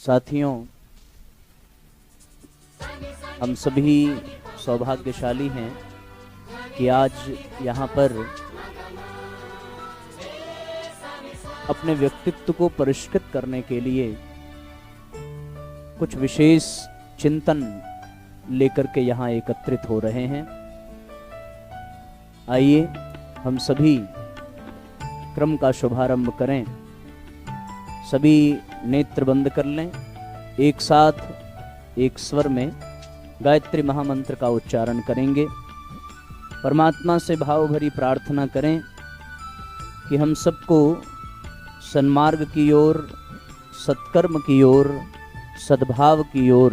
साथियों, हम सभी सौभाग्यशाली हैं कि आज यहाँ पर अपने व्यक्तित्व को परिष्कृत करने के लिए कुछ विशेष चिंतन लेकर के यहाँ एकत्रित हो रहे हैं। आइए हम सभी क्रम का शुभारंभ करें। सभी नेत्र बंद कर लें। एक साथ एक स्वर में गायत्री महामंत्र का उच्चारण करेंगे। परमात्मा से भाव भरी प्रार्थना करें कि हम सबको सन्मार्ग की ओर, सत्कर्म की ओर, सद्भाव की ओर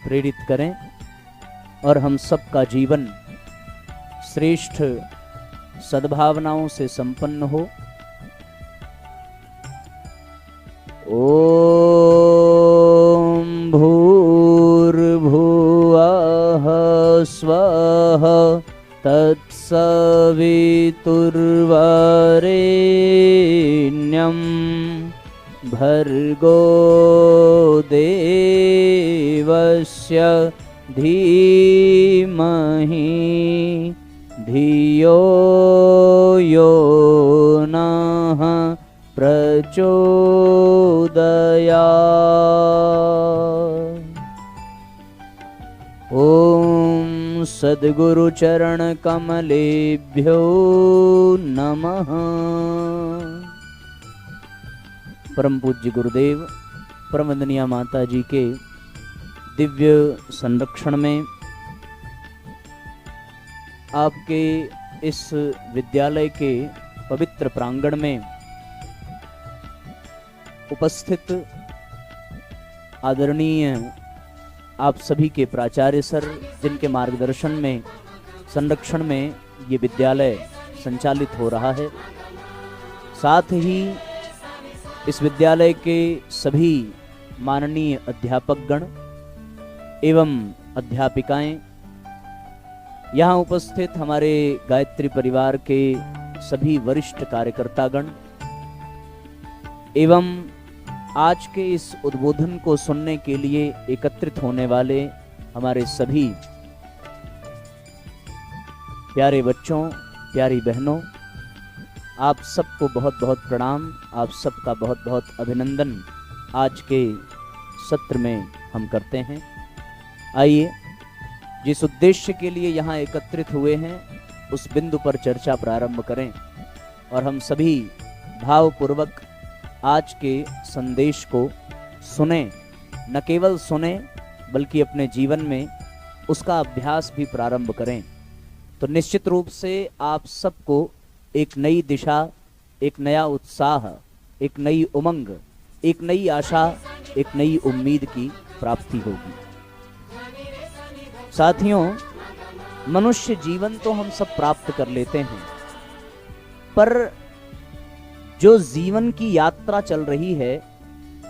प्रेरित करें और हम सबका जीवन श्रेष्ठ सद्भावनाओं से संपन्न हो। ओम भूर्भुवः स्वः तत्सवितुर्वरेण्यं भर्गो देवस्य धीमहि धियो यो नः प्रचोदयात्। ओम सद्गुरु चरण कमलेभ्यो नमः। परम पूज्य गुरुदेव परमवंदनीय माता जी के दिव्य संरक्षण में आपके इस विद्यालय के पवित्र प्रांगण में उपस्थित आदरणीय आप सभी के प्राचार्य सर, जिनके मार्गदर्शन में, संरक्षण में ये विद्यालय संचालित हो रहा है, साथ ही इस विद्यालय के सभी माननीय अध्यापकगण एवं अध्यापिकाएं, यहाँ उपस्थित हमारे गायत्री परिवार के सभी वरिष्ठ कार्यकर्तागण एवं आज के इस उद्बोधन को सुनने के लिए एकत्रित होने वाले हमारे सभी प्यारे बच्चों, प्यारी बहनों, आप सबको बहुत बहुत प्रणाम, आप सबका बहुत बहुत अभिनंदन आज के सत्र में हम करते हैं। आइए जिस उद्देश्य के लिए यहाँ एकत्रित हुए हैं उस बिंदु पर चर्चा प्रारंभ करें और हम सभी भावपूर्वक आज के संदेश को सुने। न केवल सुने बल्कि अपने जीवन में उसका अभ्यास भी प्रारंभ करें। तो निश्चित रूप से आप सबको एक नई दिशा, एक नया उत्साह, एक नई उमंग, एक नई आशा, एक नई उम्मीद की प्राप्ति होगी। साथियों, मनुष्य जीवन तो हम सब प्राप्त कर लेते हैं, पर जो जीवन की यात्रा चल रही है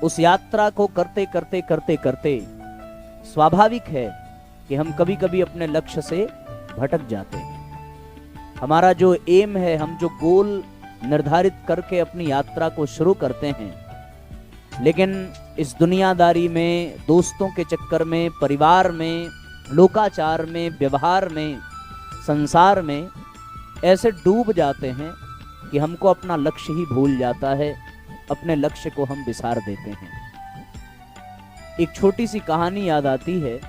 उस यात्रा को करते करते करते करते स्वाभाविक है कि हम कभी कभी अपने लक्ष्य से भटक जाते हैं। हमारा जो एम है, हम जो गोल निर्धारित करके अपनी यात्रा को शुरू करते हैं, लेकिन इस दुनियादारी में, दोस्तों के चक्कर में, परिवार में, लोकाचार में, व्यवहार में, संसार में ऐसे डूब जाते हैं कि हमको अपना लक्ष्य ही भूल जाता है, अपने लक्ष्य को हम विसार देते हैं। एक छोटी सी कहानी याद आती है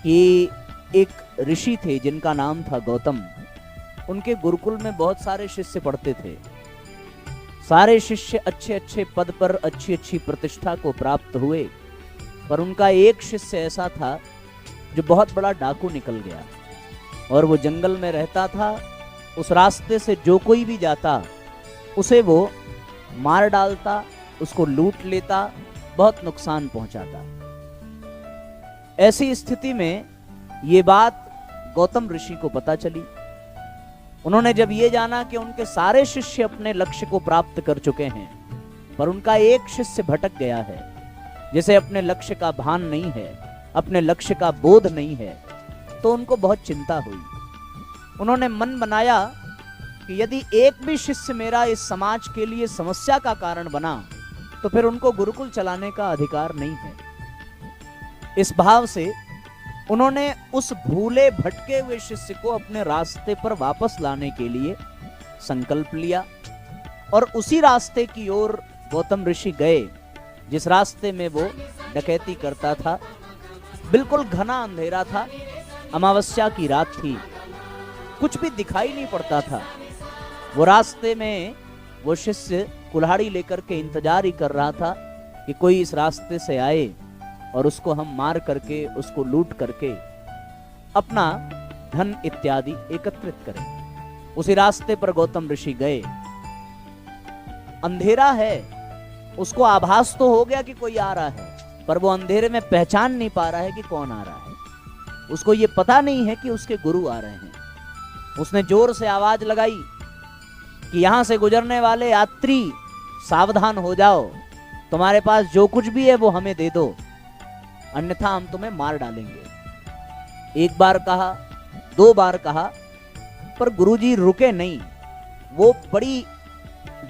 कि एक ऋषि थे जिनका नाम था गौतम। उनके गुरुकुल में बहुत सारे शिष्य पढ़ते थे। सारे शिष्य अच्छे अच्छे पद पर, अच्छी अच्छी प्रतिष्ठा को प्राप्त हुए, पर उनका एक शिष्य ऐसा था जो बहुत बड़ा डाकू निकल गया और वो जंगल में रहता था। उस रास्ते से जो कोई भी जाता उसे वो मार डालता, उसको लूट लेता, बहुत नुकसान पहुंचाता। ऐसी स्थिति में ये बात गौतम ऋषि को पता चली। उन्होंने जब ये जाना कि उनके सारे शिष्य अपने लक्ष्य को प्राप्त कर चुके हैं, पर उनका एक शिष्य भटक गया है, जिसे अपने लक्ष्य का भान नहीं है, अपने लक्ष्य का बोध नहीं है, तो उनको बहुत चिंता हुई। उन्होंने मन बनाया कि यदि एक भी शिष्य मेरा इस समाज के लिए समस्या का कारण बना तो फिर उनको गुरुकुल चलाने का अधिकार नहीं है। इस भाव से उन्होंने उस भूले भटके हुए शिष्य को अपने रास्ते पर वापस लाने के लिए संकल्प लिया और उसी रास्ते की ओर गौतम ऋषि गए जिस रास्ते में वो डकैती करता था। बिल्कुल घना अंधेरा था, अमावस्या की रात थी, कुछ भी दिखाई नहीं पड़ता था। वो रास्ते में वो शिष्य कुल्हाड़ी लेकर के इंतजार ही कर रहा था कि कोई इस रास्ते से आए और उसको हम मार करके, उसको लूट करके अपना धन इत्यादि एकत्रित करें। उसी रास्ते पर गौतम ऋषि गए। अंधेरा है, उसको आभास तो हो गया कि कोई आ रहा है, पर वो अंधेरे में पहचान नहीं पा रहा है कि कौन आ रहा है। उसको ये पता नहीं है कि उसके गुरु आ रहे हैं। उसने जोर से आवाज लगाई कि यहां से गुजरने वाले यात्री सावधान हो जाओ, तुम्हारे पास जो कुछ भी है वो हमें दे दो, अन्यथा हम तुम्हें मार डालेंगे। एक बार कहा, 2 बार कहा, पर गुरुजी रुके नहीं। वो बड़ी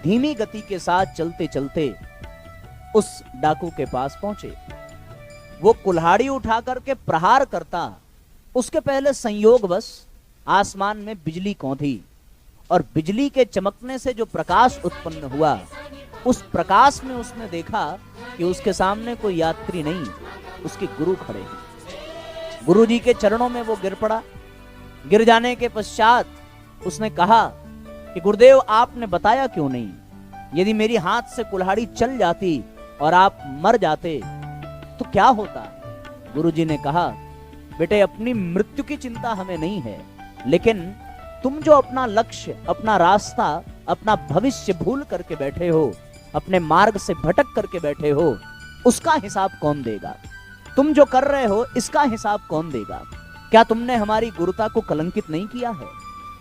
धीमी गति के साथ चलते चलते उस डाकू के पास पहुंचे। वो कुल्हाड़ी उठा करके प्रहार करता, उसके पहले संयोगवश आसमान में बिजली कौंधी और बिजली के चमकने से जो प्रकाश उत्पन्न हुआ, उस प्रकाश में उसने देखा कि उसके सामने कोई यात्री नहीं, उसके गुरु खड़े हैं। गुरु जी के चरणों में वो गिर पड़ा। गिर जाने के पश्चात उसने कहा कि गुरुदेव आपने बताया क्यों नहीं? यदि मेरी हाथ से कुल्हाड़ी चल जाती और आप मर जाते तो क्या होता? गुरु जी ने कहा, बेटे अपनी मृत्यु की चिंता हमें नहीं है, लेकिन तुम जो अपना लक्ष्य, अपना रास्ता, अपना भविष्य भूल करके बैठे हो, अपने मार्ग से भटक करके बैठे हो, उसका हिसाब कौन देगा? तुम जो कर रहे हो इसका हिसाब कौन देगा? क्या तुमने हमारी गुरुता को कलंकित नहीं किया है?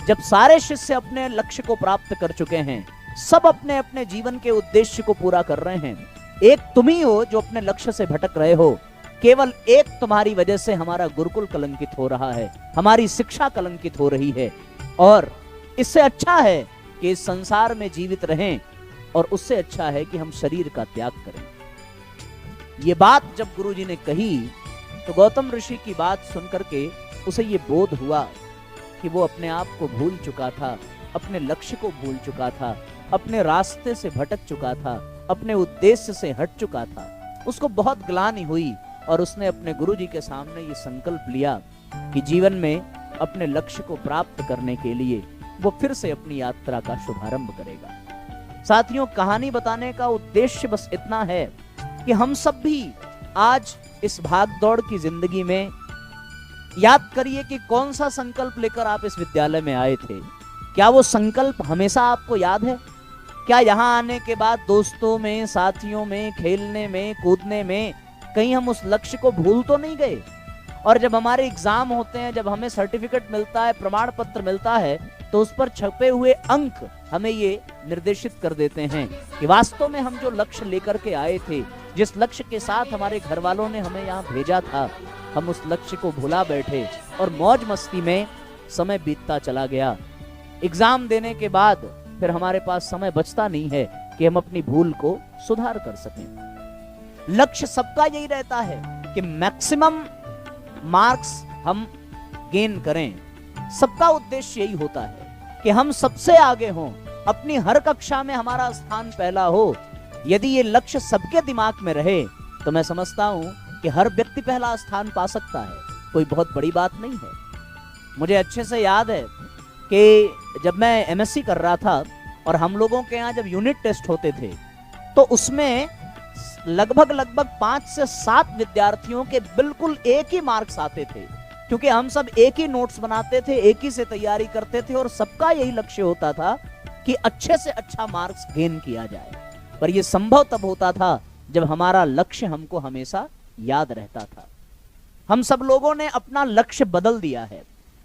जब सारे शिष्य अपने लक्ष्य को प्राप्त कर चुके हैं, सब अपने अपने जीवन के उद्देश्य को पूरा कर रहे हैं, एक तुम ही हो जो अपने लक्ष्य से भटक रहे हो। केवल एक तुम्हारी वजह से हमारा गुरुकुल कलंकित हो रहा है, हमारी शिक्षा कलंकित हो रही है, और इससे अच्छा है कि इस संसार में जीवित रहें, और उससे अच्छा है कि हम शरीर का त्याग करें। ये बात जब गुरुजी ने कही तो गौतम ऋषि की बात सुनकर के उसे ये बोध हुआ कि वो अपने आप को भूल चुका था, अपने लक्ष्य को भूल चुका था, अपने रास्ते से भटक चुका था, अपने उद्देश्य से हट चुका था। उसको बहुत ग्लानि हुई और उसने अपने गुरुजी के सामने ये संकल्प लिया कि जीवन में अपने लक्ष्य को प्राप्त करने के लिए वो फिर से अपनी यात्रा का शुभारंभ करेगा। साथियों, कहानी बताने का उद्देश्य बस इतना है कि हम सब भी आज इस भागदौड़ की जिंदगी में याद करिए कि कौन सा संकल्प लेकर आप इस विद्यालय में आए थे। क्या वो संकल्प हमेशा आपको याद है? क्या यहाँ आने के बाद दोस्तों में, साथियों में, खेलने में, कूदने में कहीं हम उस लक्ष्य को भूल तो नहीं गए? और जब हमारे एग्जाम होते हैं, जब हमें सर्टिफिकेट मिलता है, प्रमाण पत्र मिलता है, तो उस पर छपे हुए अंक हमें ये निर्देशित कर देते हैं कि वास्तव में हम जो लक्ष्य लेकर के आए थे, जिस लक्ष्य के साथ हमारे घर वालों ने हमें यहाँ भेजा था, हम उस लक्ष्य को भुला बैठे और मौज मस्ती में समय बीतता चला गया। एग्जाम देने के बाद फिर हमारे पास समय बचता नहीं है कि हम अपनी भूल को सुधार कर सकें। लक्ष्य सबका यही रहता है कि मैक्सिमम मार्क्स हम गेन करें। सबका उद्देश्य यही होता है कि हम सबसे आगे हों, अपनी हर कक्षा में हमारा स्थान पहला हो। यदि ये लक्ष्य सबके दिमाग में रहे तो मैं समझता हूं कि हर व्यक्ति पहला स्थान पा सकता है, कोई बहुत बड़ी बात नहीं है। मुझे अच्छे से याद है कि जब मैं एमएससी कर रहा था और हम लोगों के यहाँ जब यूनिट टेस्ट होते थे तो उसमें लगभग 5 से 7 विद्यार्थियों के बिल्कुल एक ही मार्क्स आते थे, क्योंकि हम सब एक ही नोट्स बनाते थे, एक ही से तैयारी करते थे और सबका यही लक्ष्य होता था कि अच्छे से अच्छा मार्क्स गेन किया जाए। पर यह संभव तब होता था जब हमारा लक्ष्य हमको हमेशा याद रहता था। हम सब लोगों ने अपना लक्ष्य बदल दिया है।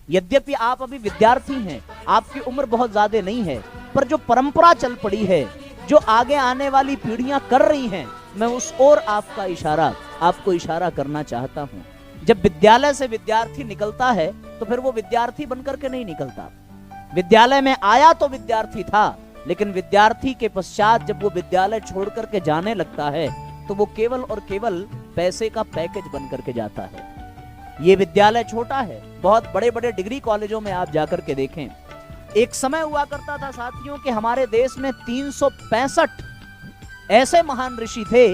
यद्यपि आप अभी विद्यार्थी हैं, आपकी उम्र बहुत ज्यादा नहीं है, पर जो परंपरा चल पड़ी है, जो आगे आने वाली पीढ़ियां कर रही हैं, मैं उस ओर आपको इशारा करना चाहता हूं। जब विद्यालय से विद्यार्थी निकलता है तो फिर वो विद्यार्थी बनकर के नहीं निकलता। विद्यालय में आया तो विद्यार्थी था, लेकिन विद्यार्थी के पश्चात जब वो विद्यालय छोड़ करके जाने लगता है तो वो केवल और केवल पैसे का पैकेज बन करके जाता है। ये विद्यालय छोटा है, बहुत बड़े बड़े डिग्री कॉलेजों में आप जाकर के देखें, एक समय हुआ करता था साथियों कि हमारे देश में 365 ऐसे महान ऋषि थे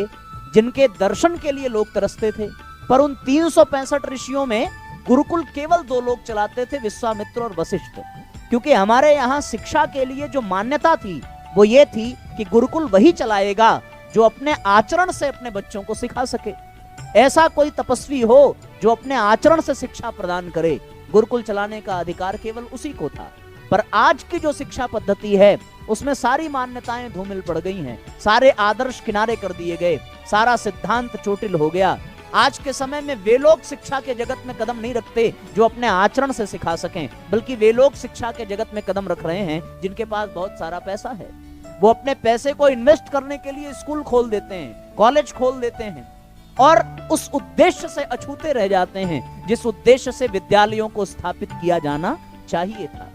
जिनके दर्शन के लिए लोग तरसते थे, पर उन 365 ऋषियों में गुरुकुल केवल 2 लोग चलाते थे, विश्वामित्र और वशिष्ठ। क्योंकि हमारे यहाँ शिक्षा के लिए जो मान्यता थी वो ये थी कि गुरुकुल वही चलाएगा जो अपने आचरण से अपने बच्चों को सिखा सके। ऐसा कोई तपस्वी हो जो अपने आचरण से शिक्षा प्रदान करे, गुरुकुल चलाने का अधिकार केवल उसी को था। पर आज की जो शिक्षा पद्धति है उसमें सारी मान्यताएं धूमिल पड़ गई हैं, सारे आदर्श किनारे कर दिए गए, सारा सिद्धांत चोटिल हो गया। आज के समय में वे लोग शिक्षा के जगत में कदम नहीं रखते जो अपने आचरण से सिखा सकें, बल्कि वे लोग शिक्षा के जगत में कदम रख रहे हैं जिनके पास बहुत सारा पैसा है। वो अपने पैसे को इन्वेस्ट करने के लिए स्कूल खोल देते हैं, कॉलेज खोल देते हैं और उस उद्देश्य से अछूते रह जाते हैं जिस उद्देश्य से विद्यालयों को स्थापित किया जाना चाहिए था।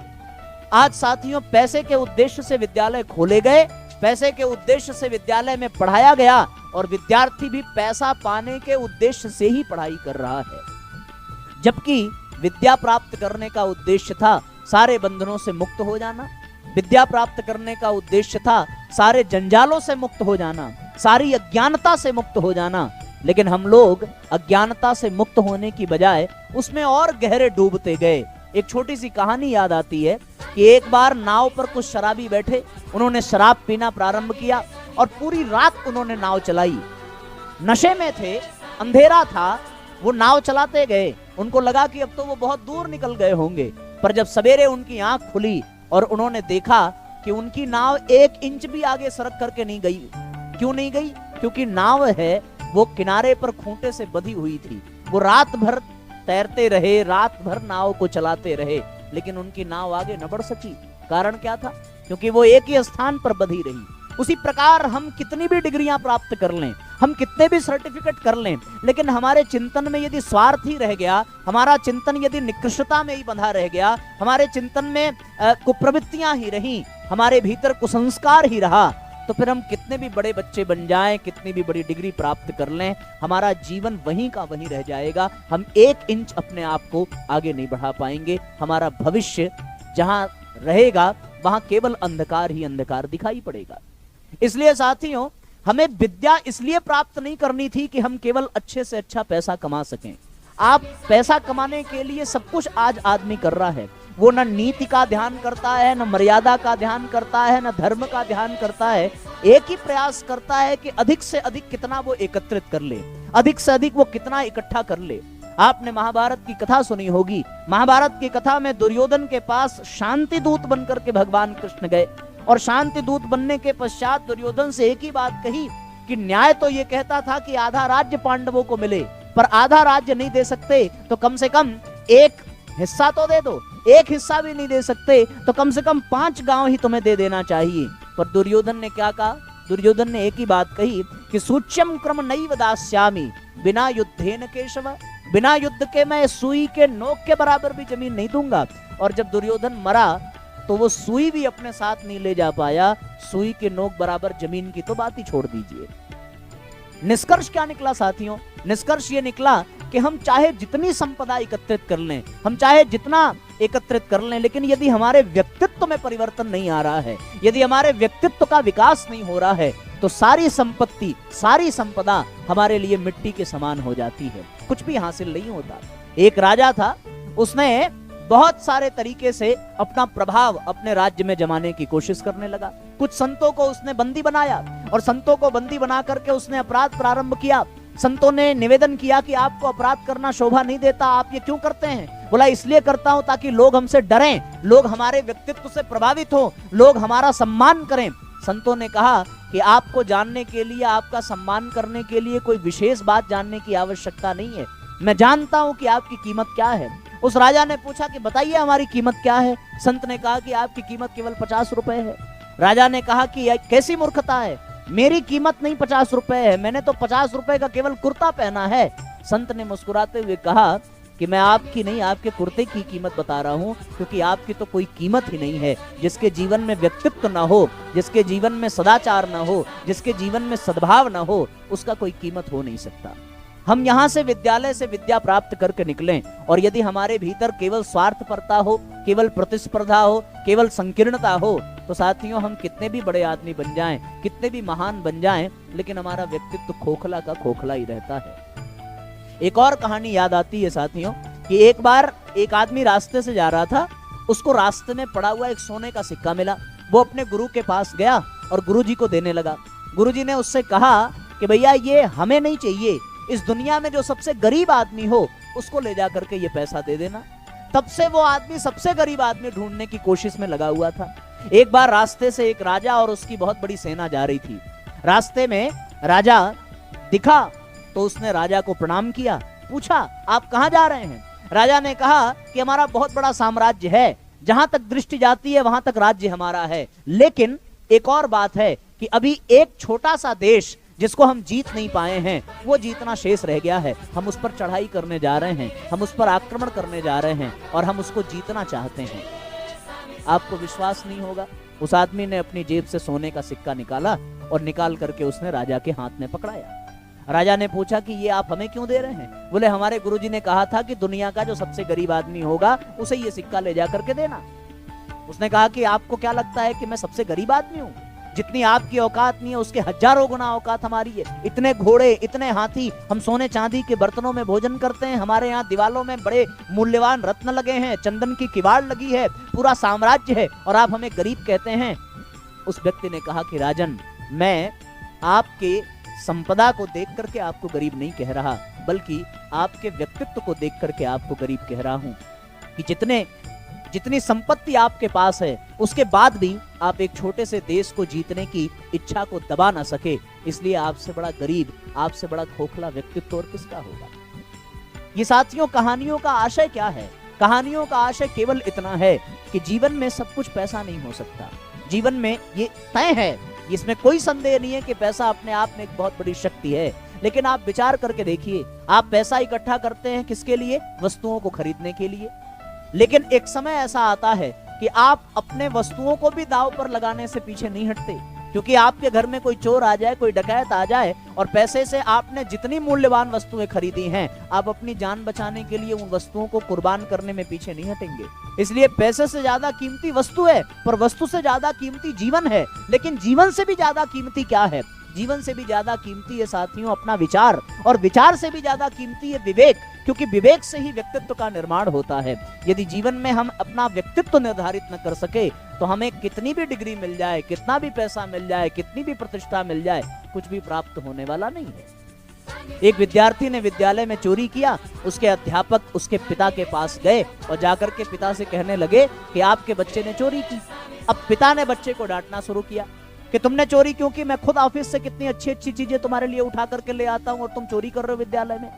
आज साथियों पैसे के उद्देश्य से विद्यालय खोले गए, पैसे के उद्देश्य से विद्यालय में पढ़ाया गया और विद्यार्थी भी पैसा पाने के उद्देश्य से ही पढ़ाई कर रहा है, जबकि विद्या प्राप्त करने का उद्देश्य था सारे बंधनों से मुक्त हो जाना, विद्या प्राप्त करने का उद्देश्य था सारे जंजालों से मुक्त हो जाना, सारी अज्ञानता से मुक्त हो जाना। लेकिन हम लोग अज्ञानता से मुक्त होने की बजाय उसमें और गहरे डूबते गए। एक छोटी सी कहानी याद आती है कि एक बार नाव पर कुछ शराबी बैठे, उन्होंने शराब पीना प्रारंभ किया और पूरी रात उन्होंने नाव चलाई। नशे में थे, अंधेरा था, वो नाव चलाते गए, उनको लगा कि अब तो वो बहुत दूर निकल गए होंगे। पर जब सवेरे उनकी आंख खुली और उन्होंने देखा कि उनकी नाव 1 इंच भी आगे सरक करके नहीं गई। क्यों नहीं गई? क्योंकि नाव है वो किनारे पर खूंटे से बंधी हुई थी। वो रात भर तैरते रहे, रात भर नाव को चलाते रहे, लेकिन उनकी नाव आगे न बढ़ सकी। कारण क्या था? क्योंकि वो एक ही स्थान पर बंधी रही। उसी प्रकार हम कितनी भी डिग्रियां प्राप्त कर लें, हम कितने भी सर्टिफिकेट कर लें, लेकिन हमारे चिंतन में यदि स्वार्थ ही रह गया, हमारा चिंतन यदि निकृष्टता में ही बंधा रह गया, हमारे चिंतन में कुप्रवृत्तियां ही रही, हमारे भीतर कुसंस्कार ही रहा, तो फिर हम कितने भी बड़े बच्चे बन जाएं, कितनी भी बड़ी डिग्री प्राप्त कर लें, हमारा जीवन वहीं का वहीं रह जाएगा। हम 1 इंच अपने आप को आगे नहीं बढ़ा पाएंगे। हमारा भविष्य जहां रहेगा वहां केवल अंधकार ही अंधकार दिखाई पड़ेगा। इसलिए साथियों, हमें विद्या इसलिए प्राप्त नहीं करनी थी कि हम केवल अच्छे से अच्छा पैसा कमा सकें। आप पैसा कमाने के लिए सब कुछ आज आदमी कर रहा है। वो न नीति का ध्यान करता है, न मर्यादा का ध्यान करता है, न धर्म का ध्यान करता है। एक ही प्रयास करता है कि अधिक से अधिक कितना वो एकत्रित कर ले, अधिक से अधिक वो कितना इकट्ठा कर ले। आपने महाभारत की कथा सुनी होगी। महाभारत की कथा में दुर्योधन के पास शांति दूत बनकर के भगवान कृष्ण गए और शांति दूत बनने के पश्चात दुर्योधन से एक ही बात कही कि न्याय तो ये कहता था कि आधा राज्य पांडवों को मिले, पर आधा राज्य नहीं दे सकते तो कम से कम 1 हिस्सा तो दे दो। 1 हिस्सा भी नहीं दे सकते तो कम से कम 5 गांव ही तुम्हें दे देना चाहिए। पर दुर्योधन ने क्या कहा? दुर्योधन ने एक ही बात कही कि सूच्यम क्रम नैव दास्यामि बिना युद्धेन केशव, बिना युद्ध के मैं सुई के नोक के बराबर भी जमीन नहीं दूंगा। और जब दुर्योधन मरा तो वो सुई भी अपने साथ नहीं ले जा पाया, सुई के नोक बराबर जमीन की तो बात ही छोड़ दीजिए। निष्कर्ष क्या निकला साथियों? निष्कर्ष ये निकला कि हम चाहे जितनी संपदा एकत्रित कर लें, हम चाहे जितना एकत्रित कर लें, लेकिन यदि हमारे व्यक्तित्व में परिवर्तन नहीं आ रहा है, यदि हमारे व्यक्तित्व का विकास नहीं हो रहा है, तो सारी संपत्ति, सारी संपदा हमारे लिए मिट्टी के समान हो जाती है, कुछ भी हासिल नहीं होता। एक राजा था, उसने बहुत सारे तरीके से अपना प्रभाव अपने राज्य में जमाने की कोशिश करने लगा। कुछ संतों को उसने बंदी बनाया और संतों को बंदी बना करके उसने अपराध प्रारंभ किया। संतों ने निवेदन किया कि आपको अपराध करना शोभा नहीं देता, आप ये क्यों करते हैं? बोला इसलिए करता हूं ताकि लोग हमसे डरें, लोग हमारे व्यक्तित्व से प्रभावित हो, लोग हमारा सम्मान करें। संतों ने कहा कि आपको जानने के लिए, आपका सम्मान करने के लिए कोई विशेष बात जानने की आवश्यकता नहीं है, मैं जानता हूं कि आपकी कीमत क्या है। उस राजा ने पूछा कि बताइए हमारी कीमत क्या है? संत ने कहा कि आपकी कीमत केवल 50 रुपए है। राजा ने कहा कि कैसी मूर्खता है, मेरी कीमत नहीं 50 रुपए है, मैंने तो 50 रुपए का केवल कुर्ता पहना है। संत ने मुस्कुराते हुए कहा कि मैं आपकी नहीं, आपके कुर्ते की कीमत बता रहा हूं, क्योंकि आपकी तो कोई कीमत ही नहीं है। जिसके जीवन में व्यक्तित्व ना हो, जिसके जीवन में सदाचार ना हो, जिसके जीवन में सद्भाव ना हो, उसका कोई कीमत हो नहीं सकता। हम यहाँ से विद्यालय से विद्या प्राप्त करके निकलें, और यदि हमारे भीतर केवल स्वार्थपरता हो, केवल प्रतिस्पर्धा हो, केवल संकीर्णता हो, तो साथियों हम कितने भी बड़े आदमी बन जाएं, कितने भी महान बन जाएं, लेकिन हमारा व्यक्तित्व खोखला का खोखला ही रहता है। एक और कहानी याद आती है साथियों कि एक बार एक आदमी रास्ते से जा रहा था, उसको रास्ते में पड़ा हुआ एक सोने का सिक्का मिला। वो अपने गुरु के पास गया और गुरुजी को देने लगा। गुरुजी ने उससे कहा कि भैया ये हमें नहीं चाहिए, इस दुनिया में जो सबसे गरीब आदमी हो उसको ले जा करके ये पैसा दे देना। तब से वो आदमी सबसे गरीब आदमी ढूंढने की कोशिश में लगा हुआ था। एक बार रास्ते से एक राजा और उसकी बहुत बड़ी सेना जा रही थी। रास्ते में राजा दिखा तो उसने राजा को प्रणाम किया, पूछा आप कहां जा रहे हैं? राजा ने कहा कि हमारा बहुत बड़ा साम्राज्य है, जहां तक दृष्टि जाती है वहां तक राज्य हमारा है, लेकिन एक और बात है कि अभी एक छोटा सा देश जिसको हम जीत नहीं पाए हैं, वो जीतना शेष रह गया है। हम उस पर चढ़ाई करने जा रहे हैं, हम उस पर आक्रमण करने जा रहे हैं और हम उसको जीतना चाहते हैं। आपको विश्वास नहीं होगा, उस आदमी ने अपनी जेब से सोने का सिक्का निकाला और निकाल करके उसने राजा के हाथ में पकड़ाया। राजा ने पूछा कि ये आप हमें क्यों दे रहे हैं? बोले हमारे गुरुजी ने कहा था कि दुनिया का जो सबसे गरीब आदमी होगा उसे ये सिक्का ले जा करके देना। उसने कहा कि आपको क्या लगता है कि मैं सबसे गरीब आदमी हूँ? जितनी आपकी औकात नहीं है उसके हजारों गुना औकात हमारी है। इतने घोड़े, इतने हाथी, हम सोने चांदी के बर्तनों में भोजन करते हैं, हमारे यहाँ दीवालों में बड़े मूल्यवान रत्न लगे हैं, चंदन की किवाड़ लगी है, पूरा साम्राज्य है, और आप हमें गरीब कहते हैं। उस व्यक्ति ने कहा कि राजन, मैं आपके संपदा को देख करके आपको गरीब नहीं कह रहा, बल्कि आपके व्यक्तित्व को देख करके आपको गरीब कह रहा हूं कि जितनी संपत्ति आपके पास है उसके बाद भी आप एक छोटे से देश को जीतने की इच्छा को दबा ना सके, इसलिए आपसे बड़ा गरीब, आपसे बड़ा खोखला व्यक्तित्व और किसका होगा। ये साथियों कहानियों का आशय क्या है? कहानियों का आशय केवल इतना है कि जीवन में सब कुछ पैसा नहीं हो सकता। जीवन में ये तय है, इसमें कोई संदेह नहीं है कि पैसा अपने आप में एक बहुत बड़ी शक्ति है, लेकिन आप विचार करके देखिए, आप पैसा इकट्ठा करते हैं किसके लिए? वस्तुओं को खरीदने के लिए। लेकिन एक समय ऐसा आता है कि आप अपने वस्तुओं को भी दांव पर लगाने से पीछे नहीं हटते, क्योंकि आपके घर में कोई चोर आ जाए, कोई डकैत आ जाए और पैसे से आपने जितनी मूल्यवान वस्तुएं खरीदी हैं, आप अपनी जान बचाने के लिए उन वस्तुओं को कुर्बान करने में पीछे नहीं हटेंगे। इसलिए पैसे से ज्यादा कीमती वस्तु है, पर वस्तु से ज्यादा कीमती जीवन है। लेकिन जीवन से भी ज्यादा कीमती क्या है? जीवन से भी ज्यादा कीमती है साथियों अपना विचार, और विचार से भी ज्यादा कीमती है विवेक, क्योंकि विवेक से ही व्यक्तित्व का निर्माण होता है। यदि जीवन में हम अपना व्यक्तित्व निर्धारित न कर सके तो हमें कितनी भी डिग्री मिल जाए, कितना भी पैसा मिल जाए, कितनी भी प्रतिष्ठा मिल जाए, कुछ भी प्राप्त होने वाला नहीं है। एक विद्यार्थी ने विद्यालय में चोरी किया। उसके अध्यापक उसके पिता के पास गए और जाकर के पिता से कहने लगे कि आपके बच्चे ने चोरी की। अब पिता ने बच्चे को डांटना शुरू किया कि तुमने चोरी क्यों की? मैं खुद ऑफिस से कितनी अच्छी अच्छी चीजें तुम्हारे लिए उठा करके ले आता हूं और तुम चोरी कर रहे हो विद्यालय में।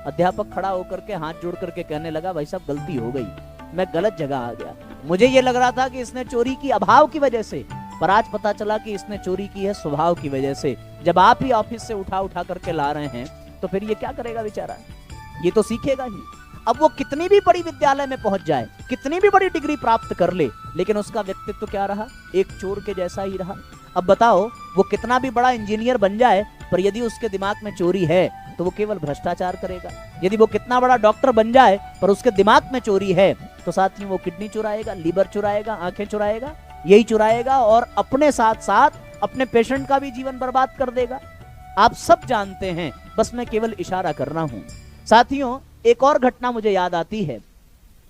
अध्यापक खड़ा होकर के हाथ जोड़ करके कहने लगा, भाई साहब गलती हो गई, मैं गलत जगह आ गया। मुझे ये लग रहा था कि इसने चोरी की अभाव की वजह से, पर आज पता चला कि इसने चोरी की है स्वभाव की वजह से। जब आप ही ऑफिस से उठा उठा करके ला रहे हैं तो फिर ये क्या करेगा बेचारा? ये तो सीखेगा ही। अब वो कितनी भी बड़ी विद्यालय में पहुंच जाए, कितनी भी बड़ी डिग्री प्राप्त कर ले, लेकिन उसका व्यक्तित्व क्या रहा? एक चोर के जैसा ही रहा। अब बताओ, वो कितना भी बड़ा इंजीनियर बन जाए, पर यदि उसके दिमाग में चोरी है तो वो केवल भ्रष्टाचार करेगा। यदि वो कितना बड़ा डॉक्टर बन जाए पर उसके दिमाग में चोरी है तो साथ ही वो किडनी चुराएगा, लीवर चुराएगा, आंखें चुराएगा, यही चुराएगा, और अपने साथ साथ अपने पेशेंट का भी जीवन बर्बाद कर देगा। आप सब जानते हैं, बस मैं केवल इशारा कर रहा हूं। साथियों, एक और घटना मुझे याद आती है।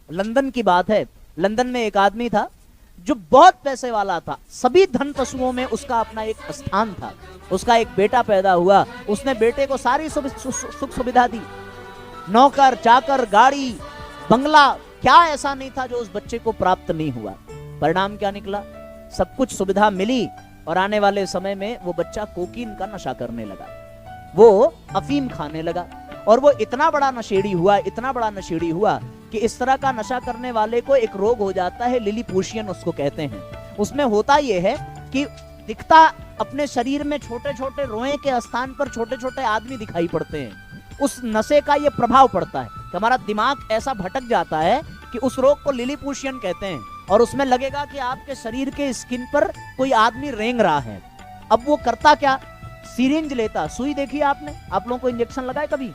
लंदन की बात है। लंदन में एक आदमी था जो बहुत पैसे वाला था, सभी धन पशुओं में उसका अपना एक स्थान था। उसका एक बेटा पैदा हुआ, उसने बेटे को सारी सुख सुविधा दी, नौकर चाकर, गाड़ी, बंगला, क्या ऐसा नहीं था जो उस बच्चे को प्राप्त नहीं हुआ। परिणाम क्या निकला? सब कुछ सुविधा मिली और आने वाले समय में वो बच्चा कोकीन का नशा करने लगा, वो अफीम खाने लगा, और वो इतना बड़ा नशेड़ी हुआ, इतना बड़ा नशेड़ी हुआ कि इस तरह का नशा करने वाले को एक रोग हो जाता है, लिलीपुशियन उसको कहते हैं। उसमें होता यह है कि दिखता अपने शरीर में छोटे छोटे रोए के स्थान पर छोटे छोटे आदमी दिखाई पड़ते हैं। उस नशे का ये प्रभाव पड़ता है। कि हमारा दिमाग ऐसा भटक जाता है कि उस रोग को लिलीपुशियन कहते हैं, और उसमें लगेगा कि आपके शरीर के स्किन पर कोई आदमी रेंग रहा है। अब वो करता क्या, सिरिंज लेता, सुई देखी आपने, आप लोगों को इंजेक्शन लगाए कभी?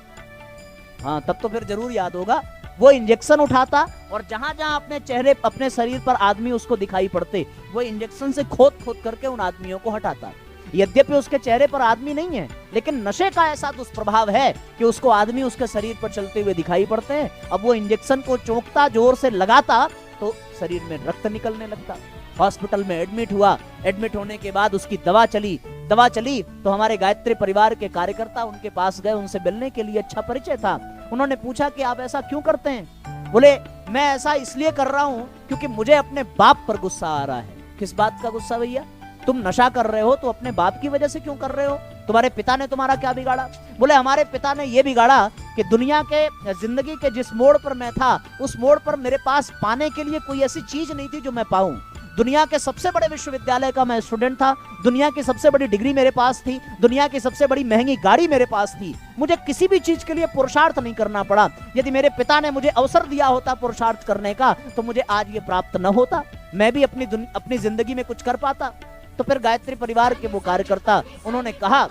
हाँ, तब तो फिर जरूर याद होगा। वो इंजेक्शन उठाता और जहां जहां अपने चेहरे, अपने शरीर पर आदमी उसको दिखाई पड़ते, वो इंजेक्शन से खोद खोद करके उन आदमियों को हटाता। यद्यपि उसके चेहरे पर आदमी नहीं है, लेकिन नशे का ऐसा दुष्प्रभाव है कि उसको आदमी उसके शरीर पर चलते हुए दिखाई पड़ते हैं। अब वो इंजेक्शन को चौंकता, जोर से लगाता तो शरीर में रक्त निकलने लगता। हॉस्पिटल में एडमिट हुआ, एडमिट होने के बाद उसकी दवा चली तो हमारे गायत्री परिवार के कार्यकर्ता उनके पास गए, उनसे मिलने के लिए, अच्छा परिचय था। उन्होंने पूछा कि आप ऐसा क्यों करते हैं? बोले मैं ऐसा इसलिए कर रहा हूं क्योंकि मुझे अपने बाप पर गुस्सा आ रहा है। किस बात का गुस्सा भैया? तुम नशा कर रहे हो तो अपने बाप की वजह से क्यों कर रहे हो? तुम्हारे पिता ने तुम्हारा क्या बिगाड़ा? बोले हमारे पिता ने ये बिगाड़ा कि दुनिया के, जिंदगी के जिस मोड़ पर मैं था, उस मोड़ पर मेरे पास पाने के लिए कोई ऐसी चीज नहीं थी जो मैं पाऊं। दुनिया के सबसे बड़े विश्वविद्यालय का मैं स्टूडेंट था, दुनिया की सबसे बड़ी डिग्री मेरे पास थी, दुनिया की सबसे बड़ी महंगी गाड़ी मेरे पास थी, मुझे किसी भी चीज के लिए पुरुषार्थ नहीं करना पड़ा। यदि मेरे पिता ने मुझे अवसर दिया होता पुरुषार्थ करने का तो मुझे आज ये प्राप्त न होता, मैं भी अपनी जिंदगी में कुछ कर पाता। तो फिर गायत्री परिवार के वो कार्यकर्ता, उन्होंने कहा,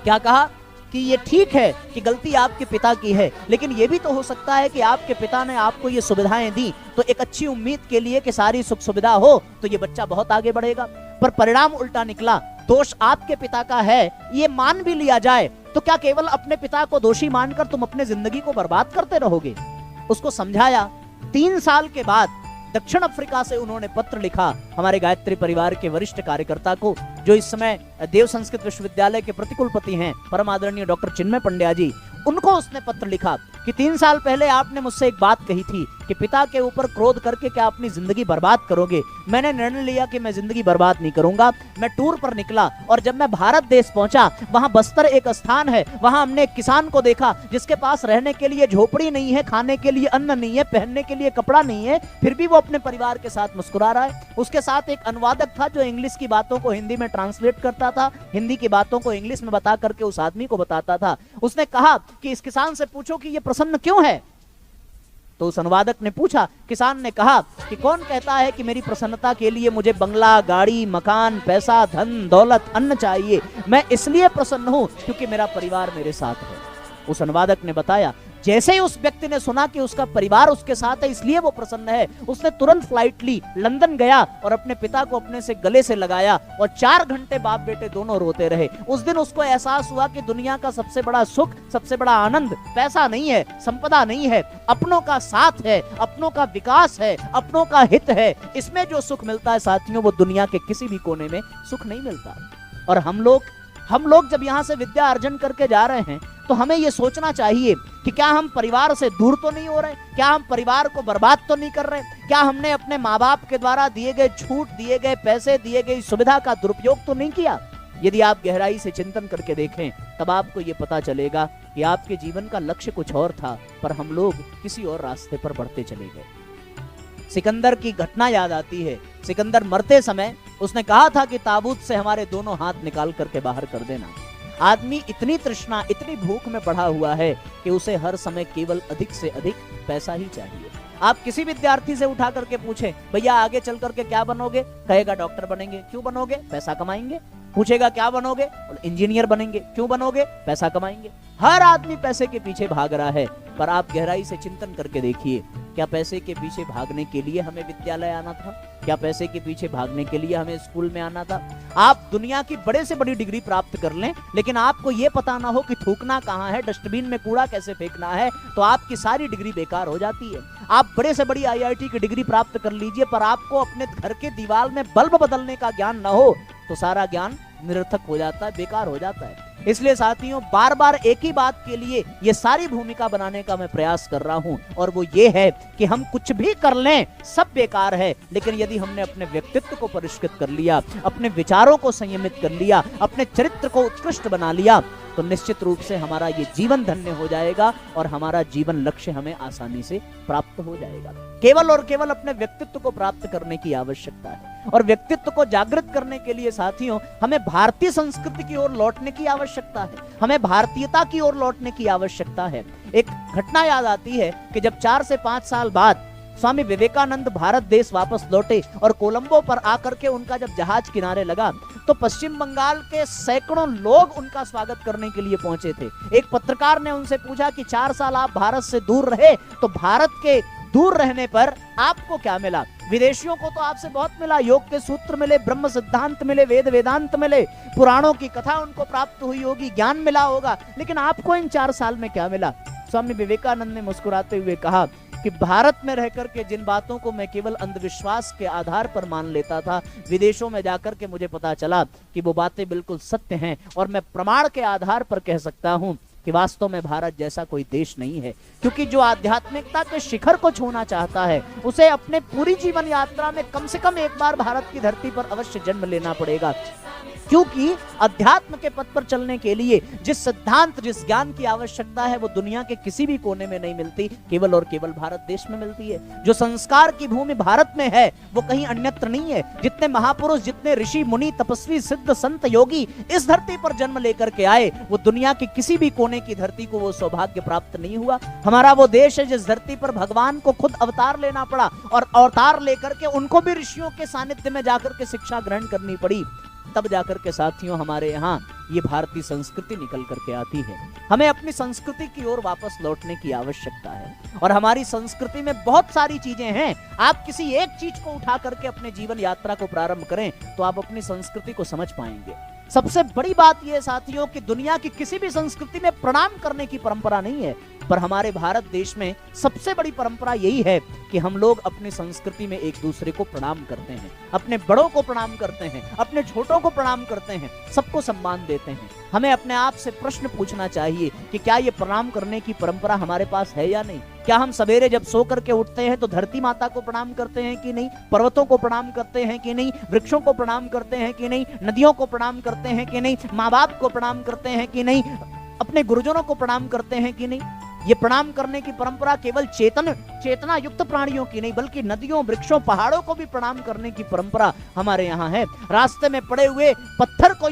क्या कहा कि ये ठीक है कि गलती आपके पिता की है, लेकिन ये भी तो हो सकता है कि आपके पिता ने आपको ये सुविधाएं दी तो एक अच्छी उम्मीद के लिए कि सारी सुख सुविधा हो तो ये बच्चा बहुत आगे बढ़ेगा, पर परिणाम उल्टा निकला। दोष आपके पिता का है ये मान भी लिया जाए तो क्या केवल अपने पिता को दोषी मानकर तुम अपने जिंदगी को बर्बाद करते रहोगे? उसको समझाया। 3 साल के बाद दक्षिण अफ्रीका से उन्होंने पत्र लिखा हमारे गायत्री परिवार के वरिष्ठ कार्यकर्ता को, जो इस समय देव संस्कृत विश्वविद्यालय के प्रतिकुलपति हैं, परम आदरणीय डॉक्टर चिन्मय पंड्या जी। उनको उसने पत्र लिखा कि 3 साल पहले आपने मुझसे एक बात कही थी कि पिता के ऊपर क्रोध करके क्या अपनी जिंदगी बर्बाद करोगे। मैंने निर्णय लिया कि मैं जिंदगी बर्बाद नहीं करूंगा। मैं टूर पर निकला और जब मैं भारत देश पहुंचा, वहां बस्तर एक स्थान है, वहां हमने एक किसान को देखा जिसके पास रहने के लिए झोपड़ी नहीं है, खाने के लिए अन्न नहीं है, पहनने के लिए कपड़ा नहीं है, फिर भी वो अपने परिवार के साथ मुस्कुरा रहा है। उसके साथ एक अनुवादक था जो इंग्लिश की बातों को हिंदी में ट्रांसलेट करता था, हिंदी की बातों को इंग्लिश में बता करके उस आदमी को बताता था। उसने कहा कि इस किसान से पूछो कि ये प्रसन्न क्यों है। तो उस अनुवादक ने पूछा, किसान ने कहा कि कौन कहता है कि मेरी प्रसन्नता के लिए मुझे बंगला, गाड़ी, मकान, पैसा, धन, दौलत, अन्न चाहिए। मैं इसलिए प्रसन्न हूं क्योंकि मेरा परिवार मेरे साथ है। उस अनुवादक ने बताया, जैसे ही उस व्यक्ति ने सुना कि उसका परिवार उसके साथ है इसलिए वो प्रसन्न है, उसने तुरंत फ्लाइट ली, लंदन गया और अपने पिता को अपने से गले से लगाया और 4 घंटे बाप बेटे दोनों रोते रहे। उस दिन उसको एहसास हुआ कि दुनिया का सबसे बड़ा सुख, सबसे बड़ा आनंद पैसा नहीं है, संपदा नहीं है, अपनों का साथ है, अपनों का विकास है, अपनों का हित है। इसमें जो सुख मिलता है साथियों, वो दुनिया के किसी भी कोने में सुख नहीं मिलता। और हम लोग जब यहाँ से विद्या अर्जन करके जा रहे हैं तो हमें ये सोचना चाहिए कि क्या हम परिवार से दूर तो नहीं हो रहे, क्या हम परिवार को बर्बाद तो नहीं कर रहे, क्या हमने अपने माँ बाप के द्वारा दिए गए छूट, दिए गए पैसे, दिए गई सुविधा का दुरुपयोग तो नहीं किया। यदि आप गहराई से चिंतन करके देखें तब आपको ये पता चलेगा कि आपके जीवन का लक्ष्य कुछ और था, पर हम लोग किसी और रास्ते पर बढ़ते चले गए। सिकंदर की घटना याद आती है। सिकंदर मरते समय उसने कहा था कि ताबूत से हमारे दोनों हाथ निकाल करके बाहर कर देना। आदमी इतनी तृष्णा, इतनी भूख में पड़ा हुआ है कि उसे हर समय केवल अधिक से अधिक पैसा ही चाहिए। आप किसी विद्यार्थी से उठा करके पूछें, भैया आगे चल करके क्या बनोगे, कहेगा डॉक्टर बनेंगे। क्यों बनोगे? पैसा कमाएंगे। पूछेगा क्या बनोगे, इंजीनियर बनेंगे। क्यों बनोगे? पैसा कमाएंगे। हर आदमी पैसे के पीछे भाग रहा है, पर आप गहराई से चिंतन करके देखिए, क्या पैसे के पीछे भागने के लिए हमें विद्यालय आना था? क्या पैसे के पीछे भागने के लिए हमें स्कूल में आना था? आप दुनिया की बड़े से बड़ी डिग्री प्राप्त कर लें, लेकिन आपको यह पता ना हो कि थूकना कहाँ है, डस्टबिन में कूड़ा कैसे फेंकना है, तो आपकी सारी डिग्री बेकार हो जाती है। आप बड़े से बड़ी IIT की डिग्री प्राप्त कर लीजिए, पर आपको अपने घर के दीवार में बल्ब बदलने का ज्ञान ना हो तो सारा ज्ञान निरर्थक हो जाता है, बेकार हो जाता है। इसलिए साथियों, बार बार एक ही बात के लिए ये सारी भूमिका बनाने का मैं प्रयास कर रहा हूं, और वो ये है कि हम कुछ भी कर लें सब बेकार है, लेकिन यदि हमने अपने व्यक्तित्व को परिष्कृत कर लिया, अपने विचारों को संयमित कर लिया, अपने चरित्र को उत्कृष्ट बना लिया, तो निश्चित रूप से हमारा ये जीवन धन्य हो जाएगा और हमारा जीवन लक्ष्य हमें आसानी से प्राप्त हो जाएगा। केवल और केवल अपने व्यक्तित्व को प्राप्त करने की आवश्यकता है, और व्यक्तित्व को जागृत करने के लिए साथियों हमें भारतीय संस्कृति की ओर लौटने की आवश्यकता है, हमें भारतीयता की ओर लौटने की आवश्यकता है। एक घटना याद आती है कि जब 4 से 5 साल बाद स्वामी विवेकानंद भारत देश वापस लौटे और कोलंबो पर आकर के उनका जब जहाज किनारे लगा तो पश्चिम बंगाल के सैकड़ों लोग उनका स्वागत करने के लिए पहुंचे थे। एक पत्रकार ने उनसे पूछा कि 4 साल आप भारत से दूर रहे, तो भारत के दूर रहने पर आपको क्या मिला? विदेशियों को तो आपसे बहुत मिला, योग के सूत्र मिले, ब्रह्म सिद्धांत मिले, वेद वेदांत मिले, पुराणों की कथा उनको प्राप्त हुई होगी, ज्ञान मिला होगा, लेकिन आपको इन 4 साल में क्या मिला? स्वामी विवेकानंद ने मुस्कुराते हुए कहा कि भारत में रहकर के जिन बातों को मैं केवल अंधविश्वास के आधार पर मान लेता था, विदेशों में जाकर के मुझे पता चला कि वो बातें बिल्कुल सत्य हैं, और मैं प्रमाण के आधार पर कह सकता हूं कि वास्तव में भारत जैसा कोई देश नहीं है। क्योंकि जो आध्यात्मिकता के शिखर को छूना चाहता है उसे अपने पूरी जीवन यात्रा में कम से कम एक बार भारत की धरती पर अवश्य जन्म लेना पड़ेगा, क्योंकि अध्यात्म के पथ पर चलने के लिए जिस सिद्धांत जिस ज्ञान की आवश्यकता है वो दुनिया के किसी भी कोने में नहीं मिलती, केवल और केवल भारत देश में मिलती है। जो संस्कार की भूमि भारत में है वो कहीं अन्यत्र नहीं है। जितने महापुरुष, जितने ऋषि मुनि, तपस्वी, सिद्ध, संत, योगी इस धरती पर जन्म लेकर के आए, वो दुनिया की किसी भी कोने की धरती को वो सौभाग्य प्राप्त नहीं हुआ। हमारा वो देश है जिस धरती पर भगवान को खुद अवतार लेना पड़ा, और अवतार लेकर के उनको भी ऋषियों के सानिध्य में जाकर के शिक्षा ग्रहण करनी पड़ी, तब जाकर के साथियों हमारे यहाँ ये भारतीय संस्कृति निकल करके आती है। हमें अपनी संस्कृति की ओर वापस लौटने की आवश्यकता है, और हमारी संस्कृति में बहुत सारी चीजें हैं। आप किसी एक चीज को उठा करके अपने जीवन यात्रा को प्रारंभ करें तो आप अपनी संस्कृति को समझ पाएंगे। सबसे बड़ी बात यह साथियों कि दुनिया की किसी भी संस्कृति में प्रणाम करने की परंपरा नहीं है, पर हमारे भारत देश में सबसे बड़ी परंपरा यही है कि हम लोग अपनी संस्कृति में एक दूसरे को प्रणाम करते हैं, अपने बड़ों को प्रणाम करते हैं, अपने छोटों को प्रणाम करते हैं, सबको सम्मान देते हैं। हमें अपने आप से प्रश्न पूछना चाहिए कि क्या ये प्रणाम करने की परंपरा हमारे पास है या नहीं? क्या हम सवेरे जब सो करके उठते हैं तो धरती माता को प्रणाम करते हैं कि नहीं? पर्वतों को प्रणाम करते हैं कि नहीं? वृक्षों को प्रणाम करते हैं कि नहीं? नदियों को प्रणाम करते हैं कि नहीं? माँ बाप को प्रणाम करते हैं कि नहीं? अपने गुरुजनों को प्रणाम करते हैं कि नहीं? ये प्रणाम करने की परंपरा केवल चेतना युक्त प्राणियों की नहीं, बल्कि नदियों, वृक्षों, पहाड़ों को भी प्रणाम करने की परंपरा हमारे यहाँ है। रास्ते में पड़े हुए पत्थर को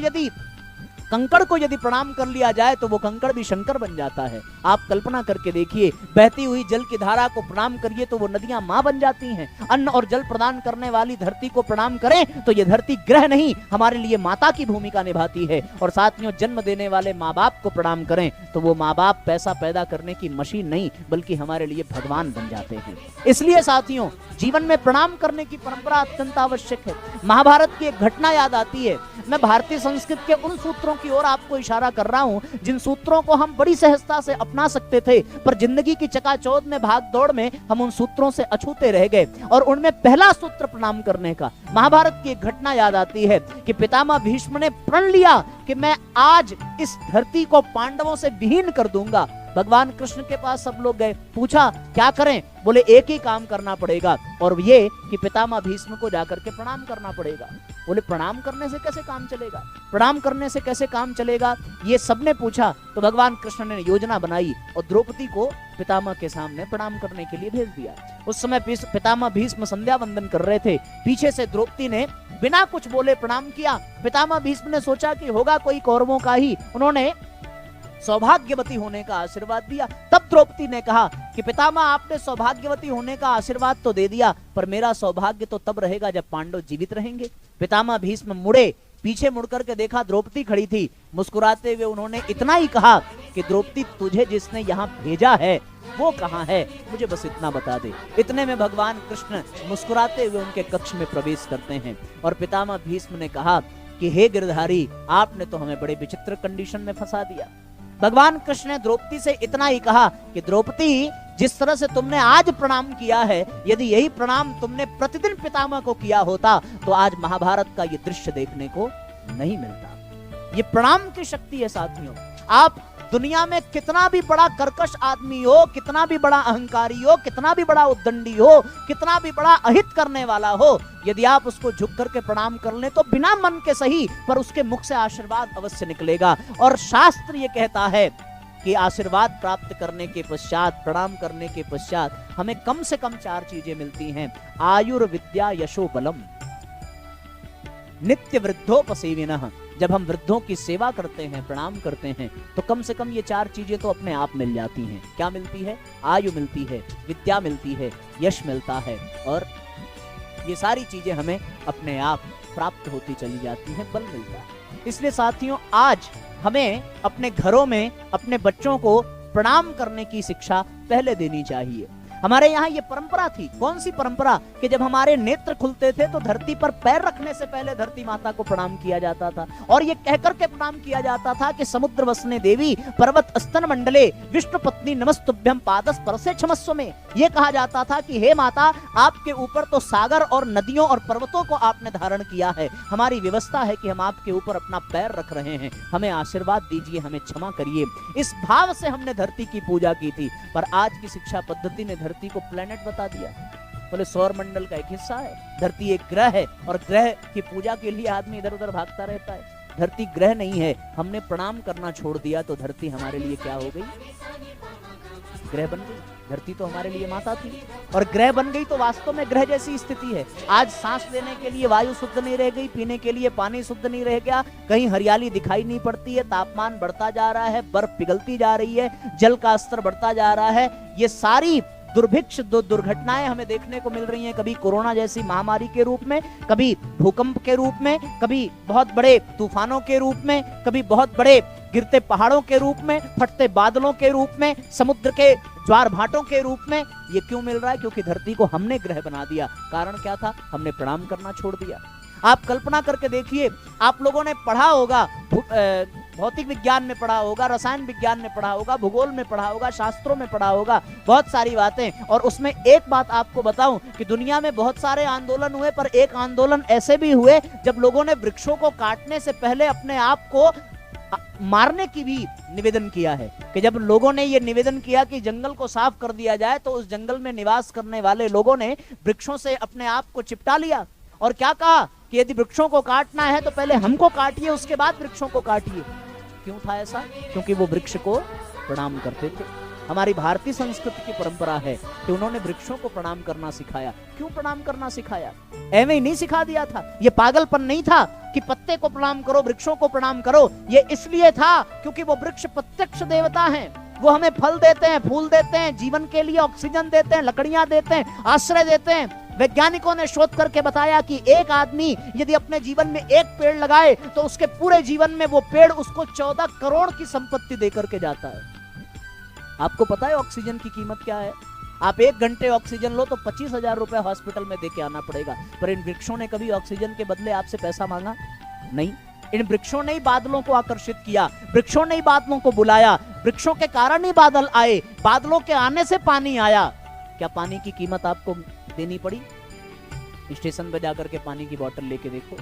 कंकड़ को यदि प्रणाम कर लिया जाए तो वो कंकड़ भी शंकर बन जाता है। आप कल्पना करके देखिए, बहती हुई जल की धारा को प्रणाम करिए तो वो नदियां मां बन जाती हैं। अन्न और जल प्रदान करने वाली धरती को प्रणाम करें तो ये धरती ग्रह नहीं, हमारे लिए माता की भूमिका निभाती है। और साथियों, जन्म देने वाले माँ बाप को प्रणाम करें तो वो माँ बाप पैसा पैदा करने की मशीन नहीं, बल्कि हमारे लिए भगवान बन जाते हैं। इसलिए साथियों, जीवन में प्रणाम करने की परंपरा अत्यंत आवश्यक है। महाभारत की एक घटना याद आती है। मैं भारतीय संस्कृति के उन सूत्रों की ओर आपको इशारा कर रहा हूं जिन सूत्रों को हम बड़ी सहजता से अपना सकते थे, पर जिंदगी की चकाचौंध में, भाग दौड़ में हम उन सूत्रों से अछूते रह गए। और उनमें पहला सूत्र प्रणाम करने का। महाभारत की एक घटना याद आती है कि पितामह भीष्म ने प्रण लिया कि मैं आज इस धरती को पांडवों से विहीन कर दूंगा। भगवान कृष्ण के पास सब लोग गए, पूछा क्या करें? बोले एक ही काम करना पड़ेगा, और ये कि पितामह भीष्म को जाकर के प्रणाम करना पड़ेगा। बोले प्रणाम करने से कैसे काम चलेगा? प्रणाम करने से कैसे काम चलेगा? ये सबने पूछा तो भगवान कृष्ण ने योजना बनाई और द्रौपदी को पितामह के सामने प्रणाम करने के लिए भेज दिया। उस समय पितामह भीष्म संध्या वंदन कर रहे थे, पीछे से द्रौपदी ने बिना कुछ बोले प्रणाम किया। पितामह भीष्म ने सोचा कि होगा कोई कौरवों का ही, उन्होंने सौभाग्यवती होने का आशीर्वाद दिया। तब द्रौपदी ने कहा कि पितामह आपने सौभाग्यवती होने का आशीर्वाद तो दे दिया, पर मेरा सौभाग्य तो तब रहेगा जब पांडव जीवित रहेंगे। पितामह भीष्म मुड़े, पीछे मुड़कर के देखा द्रौपदी खड़ी थी। मुस्कुराते हुए उन्होंने इतना ही कहा कि द्रौपदी, तुझे जिसने यहाँ भेजा है वो कहाँ है? मुझे बस इतना बता दे। इतने में भगवान कृष्ण मुस्कुराते हुए उनके कक्ष में प्रवेश करते हैं और पितामह भीष्म ने कहा कि हे गिरधारी, आपने तो हमें बड़े विचित्र कंडीशन में फंसा दिया। भगवान कृष्ण ने द्रौपदी से इतना ही कहा कि द्रौपदी, जिस तरह से तुमने आज प्रणाम किया है, यदि यही प्रणाम तुमने प्रतिदिन पितामह को किया होता तो आज महाभारत का ये दृश्य देखने को नहीं मिलता। ये प्रणाम की शक्ति है साथियों। आप दुनिया में कितना भी बड़ा कर्कश आदमी हो, कितना भी बड़ा अहंकारी हो, कितना भी बड़ा उद्दंडी हो, कितना भी बड़ा अहित करने वाला हो, यदि आप उसको झुक करके प्रणाम कर लें तो बिना मन के सही पर उसके मुख से आशीर्वाद अवश्य निकलेगा। और शास्त्र ये कहता है कि आशीर्वाद प्राप्त करने के पश्चात, प्रणाम करने के पश्चात हमें कम से कम 4 चीजें मिलती हैं। आयुर्विद्या यशो बलम नित्य वृद्धोपसेविनः। जब हम वृद्धों की सेवा करते हैं, प्रणाम करते हैं, तो कम से कम ये 4 चीजें तो अपने आप मिल जाती हैं। क्या मिलती है? आयु मिलती है, विद्या मिलती है, यश मिलता है, और ये सारी चीजें हमें अपने आप प्राप्त होती चली जाती हैं, बल मिलता है। इसलिए साथियों, आज हमें अपने घरों में अपने बच्चों को प्रणाम करने की शिक्षा पहले देनी चाहिए। हमारे यहाँ ये परंपरा थी। कौन सी परंपरा? कि जब हमारे नेत्र खुलते थे तो धरती पर पैर रखने से पहले धरती माता को प्रणाम किया जाता था, और ये कहकर के प्रणाम किया जाता था कि समुद्र वसने देवी पर्वत स्तन मंडले विष्णु पत्नी नमस्तुभ्यम पादस परसे क्षमस्व में। ये कहा जाता था कि हे माता, आपके ऊपर तो सागर और नदियों और पर्वतों को आपने धारण किया है, हमारी व्यवस्था है कि हम आपके ऊपर अपना पैर रख रहे हैं, हमें आशीर्वाद दीजिए, हमें क्षमा करिए। इस भाव से हमने धरती की पूजा की थी। पर आज की शिक्षा पद्धति ने धरती को प्लेनेट बता दिया। बोले सौर मंडल का एक हिस्सा है, धरती एक ग्रह है, और ग्रह की पूजा के लिए आदमी इधर उधर भागता रहता है। धरती ग्रह नहीं है। हमने प्रणाम करना छोड़ दिया तो धरती हमारे लिए क्या हो गई? ग्रह बन गई। धरती तो हमारे लिए माता थी, और ग्रह बन गई तो वास्तव में ग्रह जैसी स्थिति है। आज सांस लेने के लिए वायु शुद्ध नहीं रह गई, पीने के लिए पानी शुद्ध नहीं रह गया, कहीं हरियाली दिखाई नहीं पड़ती है, तापमान बढ़ता जा रहा है, बर्फ पिघलती जा रही है, जल का स्तर बढ़ता जा रहा है। ये सारी दुर्भिक्ष दुर्घटनाएं हमें देखने को मिल रही हैं, कभी कोरोना जैसी महामारी के रूप में, कभी भूकंप के रूप में, कभी बहुत बड़े तूफानों के रूप में, कभी बहुत बड़े गिरते पहाड़ों के रूप में, फटते बादलों के रूप में, समुद्र के ज्वार भाटों के रूप में। ये क्यों मिल रहा है? क्योंकि धरती को हमने ग्रह बना दिया। कारण क्या था? हमने प्रणाम करना छोड़ दिया। आप कल्पना करके देखिए, आप लोगों ने पढ़ा होगा, भौतिक विज्ञान में पढ़ा होगा, रसायन विज्ञान में पढ़ा होगा, भूगोल में पढ़ा होगा, शास्त्रों में पढ़ा होगा, बहुत सारी बातें। और उसमें एक बात आपको बताऊं कि दुनिया में बहुत सारे आंदोलन हुए, पर एक आंदोलन ऐसे भी हुए जब लोगों ने वृक्षों को काटने से पहले अपने आप को मारने की भी निवेदन किया है। कि जब लोगों ने ये निवेदन किया कि जंगल को साफ कर दिया जाए, तो उस जंगल में निवास करने वाले लोगों ने वृक्षों से अपने आप को चिपटा लिया, और क्या कहा कि यदि वृक्षों को काटना है तो पहले हमको काटिए, उसके बाद वृक्षों को काटिए। क्यों था ऐसा? क्योंकि वो वृक्ष को प्रणाम करते थे। हमारी भारतीय संस्कृति की परंपरा है कि उन्होंने वृक्षों को प्रणाम करना सिखाया। क्यों प्रणाम करना सिखाया? ऐਵੇਂ ही नहीं सिखा दिया था। ये पागलपन नहीं था कि पत्ते को प्रणाम करो, वृक्षों को प्रणाम करो। ये इसलिए था क्योंकि वो वृक्ष प्रत्यक्ष देवता हैं। वो हमें फल देते हैं, फूल देते हैं, जीवन के लिए ऑक्सीजन देते हैं, लकड़ियां देते हैं, आश्रय देते हैं। वैज्ञानिकों ने शोध करके बताया कि एक आदमी यदि अपने जीवन में एक पेड़ लगाए तो उसके पूरे जीवन में वो पेड़ उसको 14 करोड़ की संपत्ति देकर के जाता है। आपको पता है ऑक्सीजन की कीमत क्या है? आप 1 घंटे ऑक्सीजन लो तो 25,000 रुपए हॉस्पिटल में देके आना पड़ेगा। पर इन वृक्षों ने कभी ऑक्सीजन के बदले आपसे पैसा मांगा? नहीं। इन वृक्षों ने ही बादलों को आकर्षित किया, वृक्षों ने ही बादलों को बुलाया, वृक्षों के कारण ही बादल आए, बादलों के आने से पानी आया। क्या पानी की कीमत आपको देनी पड़ी? स्टेशन पे जाकर के पानी की बोतल लेके देखो,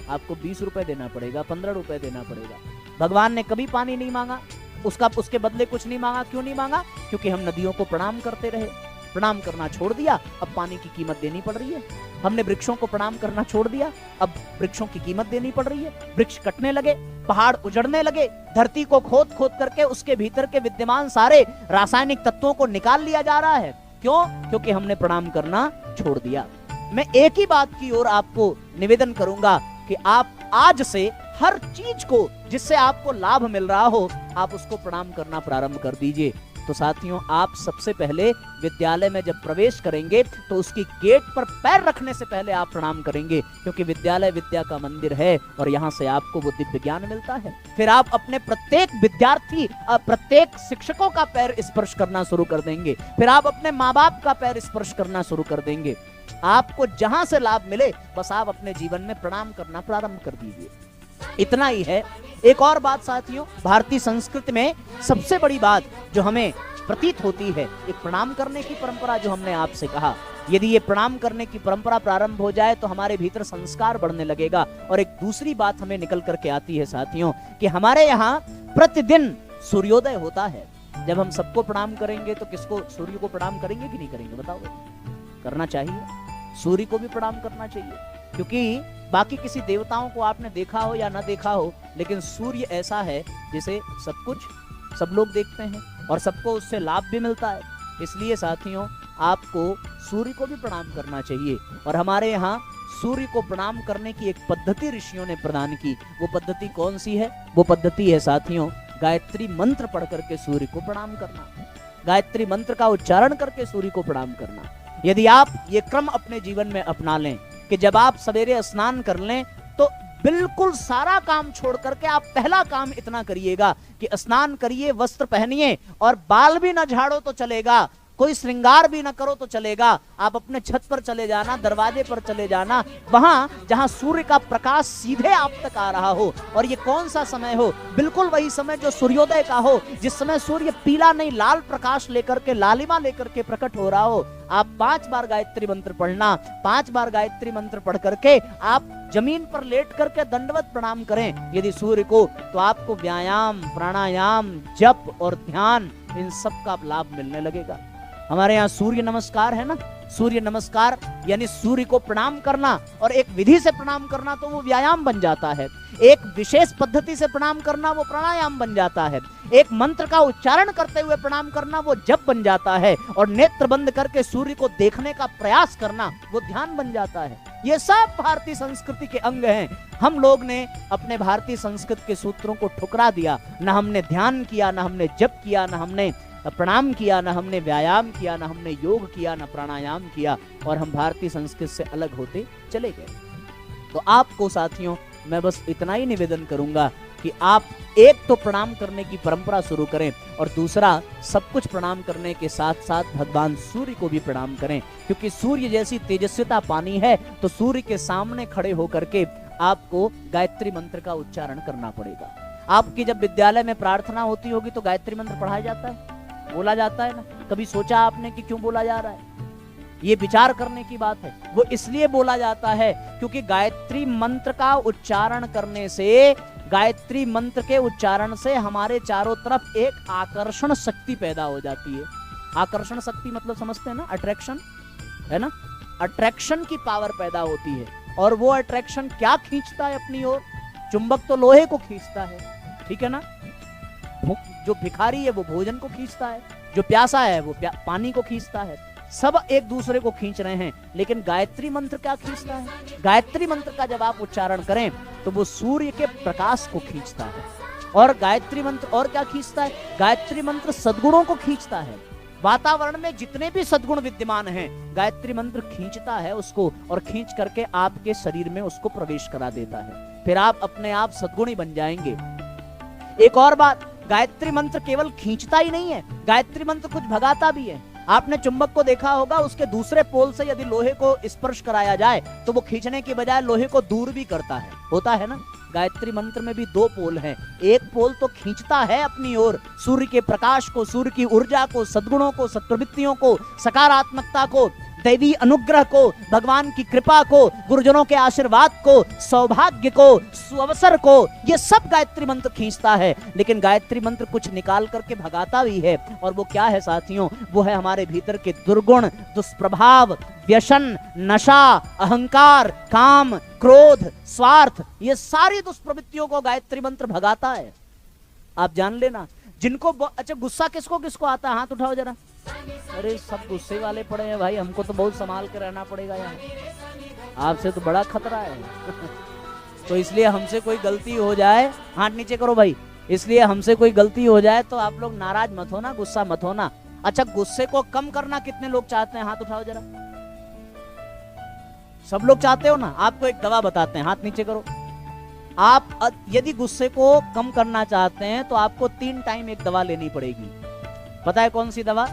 आपको 20 रुपए देना पड़ेगा, 15 रुपए देना पड़ेगा। भगवान ने कभी पानी नहीं मांगा, उसके बदले कुछ नहीं मांगा। क्यों नहीं मांगा? क्योंकि हम नदियों को प्रणाम करते रहे। प्रणाम करना छोड़ दिया, अब पानी की कीमत देनी पड़ रही है। हमने वृक्षों को प्रणाम करना छोड़ दिया, अब वृक्षों की कीमत देनी पड़ रही है। वृक्ष कटने लगे, पहाड़ उजड़ने लगे, धरती को खोद खोद करके उसके भीतर के विद्यमान सारे रासायनिक तत्वों को निकाल लिया जा रहा है। क्यों? क्योंकि हमने प्रणाम करना छोड़ दिया। मैं एक ही बात की ओर आपको निवेदन करूंगा कि आप आज से हर चीज को जिससे आपको लाभ मिल रहा हो, आप उसको प्रणाम करना प्रारंभ कर दीजिए। तो साथियों, आप सबसे पहले विद्यालय में जब प्रवेश करेंगे तो उसकी गेट पर पैर रखने से पहले आप प्रणाम करेंगे, क्योंकि विद्यालय विद्या का मंदिर है और यहाँ से आपको वो दिव्य ज्ञान मिलता है। फिर आप अपने प्रत्येक विद्यार्थी, प्रत्येक शिक्षकों का पैर स्पर्श करना शुरू कर देंगे। फिर आप अपने माँ बाप का पैर स्पर्श करना शुरू कर देंगे। आपको जहां से लाभ मिले, बस आप अपने जीवन में प्रणाम करना प्रारंभ कर दीजिए। इतना ही है। एक और बात साथियों, भारतीय संस्कृति में सबसे बड़ी बात जो हमें प्रतीत होती है, एक प्रणाम करने की परंपरा जो हमने आपसे कहा। यदि ये प्रणाम करने की परंपरा प्रारंभ हो जाए तो हमारे भीतर संस्कार बढ़ने लगेगा। और एक दूसरी बात हमें निकल करके आती है साथियों कि हमारे यहाँ प्रतिदिन सूर्योदय होता है। जब हम सबको प्रणाम करेंगे तो किसको, सूर्य को प्रणाम करेंगे कि नहीं करेंगे बताओ? करना चाहिए, सूर्य को भी प्रणाम करना चाहिए, क्योंकि बाकी किसी देवताओं को आपने देखा हो या ना देखा हो, लेकिन सूर्य ऐसा है जिसे सब कुछ सब लोग देखते हैं और सबको उससे लाभ भी मिलता है। इसलिए साथियों, आपको सूर्य को भी प्रणाम करना चाहिए। और हमारे यहाँ सूर्य को प्रणाम करने की एक पद्धति ऋषियों ने प्रदान की। वो पद्धति कौन सी है? वो पद्धति है साथियों, गायत्री मंत्र पढ़ करके सूर्य को प्रणाम करना, गायत्री मंत्र का उच्चारण करके सूर्य को प्रणाम करना। यदि आप ये क्रम अपने जीवन में अपना लें कि जब आप सवेरे स्नान कर लें तो बिल्कुल सारा काम छोड़ करके आप पहला काम इतना करिएगा कि स्नान करिए, वस्त्र पहनिए और बाल भी न झाड़ो तो चलेगा, कोई श्रृंगार भी ना करो तो चलेगा। आप अपने छत पर चले जाना, दरवाजे पर चले जाना, वहां जहां सूर्य का प्रकाश सीधे आप तक आ रहा हो। और ये कौन सा समय हो? बिल्कुल वही समय जो सूर्योदय का हो, जिस समय सूर्य पीला नहीं लाल प्रकाश लेकर के, लालिमा लेकर के प्रकट हो रहा हो। आप 5 बार गायत्री मंत्र पढ़ना, 5 बार गायत्री मंत्र पढ़ करके आप जमीन पर लेट करके दंडवत प्रणाम करें यदि सूर्य को, तो आपको व्यायाम, प्राणायाम, जप और ध्यान, इन सब का लाभ मिलने लगेगा। हमारे यहाँ सूर्य नमस्कार है ना, सूर्य नमस्कार यानी सूर्य को प्रणाम करना, और एक विधि से प्रणाम करना तो वो व्यायाम बन जाता है, एक विशेष पद्धति से प्रणाम करना वो प्राणायाम बन जाता है, एक मंत्र का उच्चारण करते हुए प्रणाम करना वो जप बन जाता है, और नेत्र बंद करके सूर्य को देखने का प्रयास करना वो ध्यान बन जाता है। ये सब भारतीय संस्कृति के अंग हैं। हम लोग ने अपने भारतीय संस्कृति के सूत्रों को ठुकरा दिया, ना हमने ध्यान किया, ना हमने जप किया, ना हमने प्रणाम किया, ना हमने व्यायाम किया, ना हमने योग किया, ना प्राणायाम किया, और हम भारतीय संस्कृति से अलग होते चले गए। तो आपको साथियों मैं बस इतना ही निवेदन करूंगा कि आप एक तो प्रणाम करने की परंपरा शुरू करें, और दूसरा सब कुछ प्रणाम करने के साथ साथ भगवान सूर्य को भी प्रणाम करें, क्योंकि सूर्य जैसी तेजस्विता पानी है तो सूर्य के सामने खड़े होकर के आपको गायत्री मंत्र का उच्चारण करना पड़ेगा। आपकी जब विद्यालय में प्रार्थना होती होगी तो गायत्री मंत्र पढ़ाया जाता है, बोला जाता है ना? कभी सोचा आपने कि क्यों बोला जा रहा है? ये विचार करने की बात है। वो इसलिए बोला जाता है क्योंकि गायत्री मंत्र का उच्चारण करने से, गायत्री मंत्र के उच्चारण से हमारे चारों तरफ एक आकर्षण शक्ति पैदा हो जाती है। आकर्षण शक्ति मतलब समझते हैं ना, अट्रैक्शन है ना, अट्रैक्शन की पावर पैदा होती है। और वो अट्रैक्शन क्या खींचता है अपनी ओर? चुंबक तो लोहे को खींचता है, ठीक है ना? जो भिखारी है वो भोजन को खींचता है, जो प्यासा है वो पानी को खींचता है, सब एक दूसरे को खींच रहे हैं। लेकिन गायत्री मंत्र क्या खींचता है? गायत्री मंत्र का जब आप उच्चारण करें तो वो सूर्य के प्रकाश को खींचता है। और गायत्री मंत्र और क्या खींचता है? गायत्री मंत्र सद्गुणों को खींचता है। वातावरण में जितने भी सद्गुण विद्यमान हैं, गायत्री मंत्र खींचता है उसको, और खींच करके आपके शरीर में उसको प्रवेश करा देता है। फिर आप अपने आप सद्गुणी बन जाएंगे। एक और बात, गायत्री मंत्र केवल खींचता ही नहीं है, गायत्री मंत्र कुछ भगाता भी है। आपने चुंबक को देखा होगा, उसके दूसरे पोल से यदि लोहे को स्पर्श कराया जाए तो वो खींचने की बजाय लोहे को दूर भी करता है, होता है ना? गायत्री मंत्र में भी 2 पोल हैं। एक पोल तो खींचता है अपनी ओर सूर्य के प्रकाश को, सूर्य की ऊर्जा को, सद्गुणों को, सत्प्रवृत्तियों को, सकारात्मकता को, दैवी अनुग्रह को, भगवान की कृपा को, गुरुजनों के आशीर्वाद को, सौभाग्य को, सुअवसर को, ये सब गायत्री मंत्र खींचता है। लेकिन गायत्री मंत्र कुछ निकाल करके भगाता भी है, और वो क्या है साथियों? वो है हमारे भीतर के दुर्गुण, दुष्प्रभाव, व्यसन, नशा, अहंकार, काम, क्रोध, स्वार्थ, ये सारी दुष्प्रवृत्तियों को गायत्री मंत्र भगाता है। आप जान लेना। जिनको अच्छा, गुस्सा किसको किसको आता है? हाथ उठाओ जरा। अरे सब गुस्से वाले पड़े हैं भाई, हमको तो बहुत संभाल के रहना पड़ेगा यार, आपसे तो बड़ा खतरा है। तो इसलिए हमसे कोई गलती हो जाए, हाथ नीचे करो भाई, इसलिए हमसे कोई गलती हो जाए तो आप लोग नाराज मत होना, गुस्सा मत होना। अच्छा, गुस्से को कम करना कितने लोग चाहते हैं? हाथ उठाओ जरा। सब लोग चाहते हो ना? आपको एक दवा बताते हैं, हाथ नीचे करो। आप यदि गुस्से को कम करना चाहते हैं तो आपको 3 टाइम एक दवा लेनी पड़ेगी। पता है कौन सी दवा?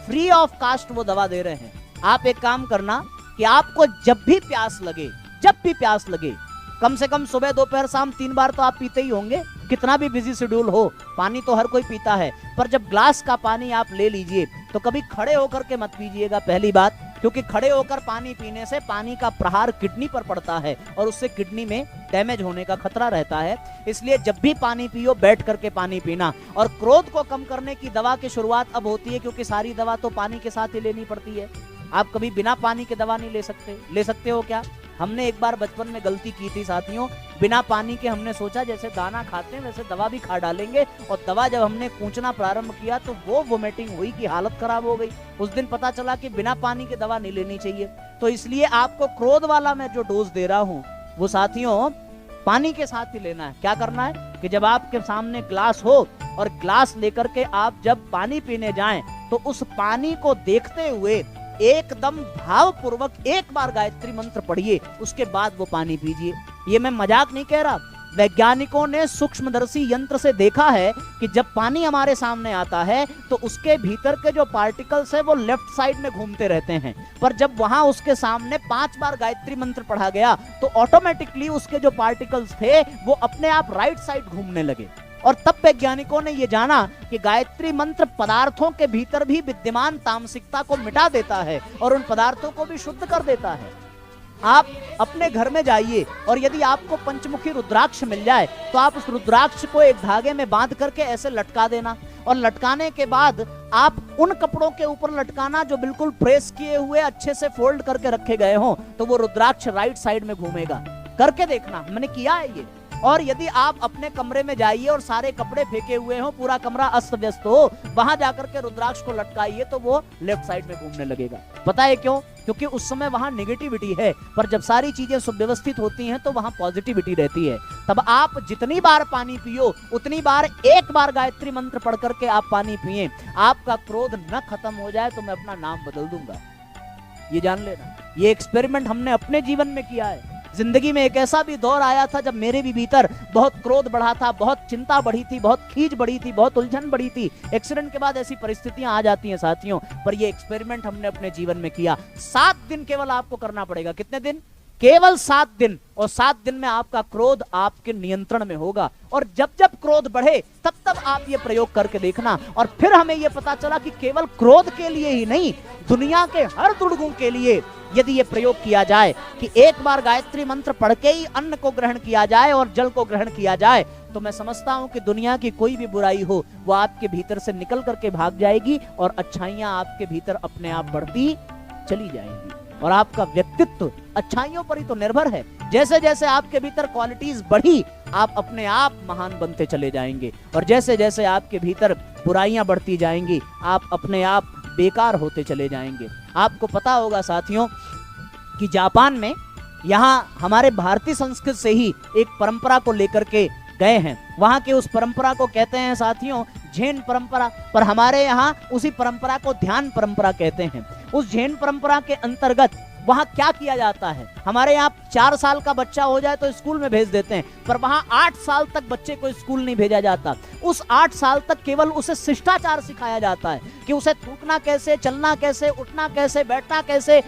फ्री ऑफ कास्ट वो दवा दे रहे हैं। आप एक काम करना कि आपको जब भी प्यास लगे, जब भी प्यास लगे, कम से कम सुबह, दोपहर, शाम 3 बार तो आप पीते ही होंगे, कितना भी बिजी शेड्यूल हो, पानी तो हर कोई पीता है। पर जब ग्लास का पानी आप ले लीजिए तो कभी खड़े होकर के मत पीजिएगा, पहली बात। क्योंकि खड़े होकर पानी पीने से पानी का प्रहार किडनी पर पड़ता है और उससे किडनी में डैमेज होने का खतरा रहता है। इसलिए जब भी पानी पियो बैठ करके पानी पीना। और क्रोध को कम करने की दवा की शुरुआत अब होती है, क्योंकि सारी दवा तो पानी के साथ ही लेनी पड़ती है। आप कभी बिना पानी के दवा नहीं ले सकते। ले सकते हो क्या? हमने एक बार बचपन में गलती की थी साथियों, बिना पानी के हमने सोचा जैसे दाना खाते हैं वैसे दवा भी खा डालेंगे, और दवा जब हमने कूचना प्रारंभ किया तो वो वोमिटिंग हुई कि हालत खराब हो गई। उस दिन पता चला कि बिना पानी के दवा नहीं लेनी चाहिए। तो इसलिए आपको क्रोध वाला मैं जो डोज दे रहा हूं वो साथियों पानी के साथ ही लेना है। क्या करना है कि जब आपके सामने ग्लास हो और ग्लास लेकर के आप जब पानी पीने जाएं तो उस पानी को देखते हुए एकदम भावपूर्वक एक बार गायत्री मंत्र पढ़िए, उसके बाद वो पानी पीजिए। ये मैं मजाक नहीं कह रहा। वैज्ञानिकों ने सूक्ष्मदर्शी यंत्र से देखा है कि जब पानी हमारे सामने आता है तो उसके भीतर के जो पार्टिकल्स है वो लेफ्ट साइड में घूमते रहते हैं, पर जब वहां उसके सामने 5 बार गायत्री मंत्र पढ़ा गया तो ऑटोमेटिकली उसके जो पार्टिकल्स थे वो अपने आप राइट साइड घूमने लगे। और तब वैज्ञानिकों ने यह जाना कि गायत्री मंत्र पदार्थों के भीतर भी विद्यमान तामसिकता को मिटा देता है और उन पदार्थों को भी शुद्ध कर देता है। आप अपने घर में जाइए और यदि आपको पंचमुखी रुद्राक्ष मिल जाए तो आप उस रुद्राक्ष को एक धागे में बांध करके ऐसे लटका देना, और लटकाने के बाद आप उन कपड़ों के ऊपर लटकाना जो बिल्कुल प्रेस किए हुए अच्छे से फोल्ड करके रखे गए हों, तो वो रुद्राक्ष राइट साइड में घूमेगा। करके देखना, मैंने किया है ये। और यदि आप अपने कमरे में जाइए और सारे कपड़े फेंके हुए हो, पूरा कमरा अस्त व्यस्त हो, वहां जाकर के रुद्राक्ष को लटकाइए तो वो लेफ्ट साइड में घूमने लगेगा। पता है क्यों? क्योंकि उस समय वहां नेगेटिविटी है, पर जब सारी चीजें सुव्यवस्थित होती हैं तो वहां पॉजिटिविटी रहती है। तब आप जितनी बार पानी पियो उतनी बार एक बार गायत्री मंत्र पढ़ करके आप पानी पिए। आपका क्रोध न खत्म हो जाए तो मैं अपना नाम बदल दूंगा, ये जान लेना। ये एक्सपेरिमेंट हमने अपने जीवन में किया है। जिंदगी में एक ऐसा भी दौर आया था जब मेरे भी भीतर बहुत क्रोध बढ़ा था, बहुत चिंता बढ़ी थी, बहुत खींच बढ़ी थी, बहुत उलझन बढ़ी थी। एक्सीडेंट के बाद ऐसी परिस्थितियां आ जाती हैं साथियों, पर ये एक्सपेरिमेंट हमने अपने जीवन में किया। 7 दिन केवल आपको करना पड़ेगा। कितने दिन? केवल 7 दिन। और 7 दिन में आपका क्रोध आपके नियंत्रण में होगा। और जब जब क्रोध बढ़े तब तब आप ये प्रयोग करके देखना। और फिर हमें ये पता चला कि केवल क्रोध के लिए ही नहीं, दुनिया के हर दुर्गुण के लिए यदि ये प्रयोग किया जाए कि एक बार गायत्री मंत्र पढ़ के ही अन्न को ग्रहण किया जाए और जल को ग्रहण किया जाए, तो मैं समझता हूं कि दुनिया की कोई भी बुराई हो वो आपके भीतर से निकल करके भाग जाएगी और अच्छाइयां आपके भीतर अपने आप बढ़ती चली जाएंगी। और आपका व्यक्तित्व अच्छाइयों पर ही तो निर्भर है। जैसे जैसे आपके भीतर क्वालिटीज बढ़ी आप अपने आप महान बनते चले जाएंगे, और जैसे जैसे आपके भीतर बुराइयां बढ़ती जाएंगी आप अपने आप बेकार होते चले जाएंगे। आपको पता होगा साथियों कि जापान में यहाँ हमारे भारतीय संस्कृति से ही एक परंपरा को लेकर के गए हैं। वहां के उस परंपरा को कहते हैं साथियों झेन परंपरा, पर हमारे यहाँ उसी परंपरा को ध्यान परंपरा कहते हैं। उस झेन परंपरा के अंतर्गत वहां क्या किया जाता है? हमारे यहाँ 4 साल का बच्चा हो जाए तो स्कूल में भेज देते हैं, पर वहां 8 साल तक बच्चे को स्कूल नहीं भेजा जाता। उस 8 साल तक केवल उसे शिष्टाचार सिखाया जाता है कि उसे थूकना कैसे, चलना कैसे, उठना कैसे, बैठना कैसे,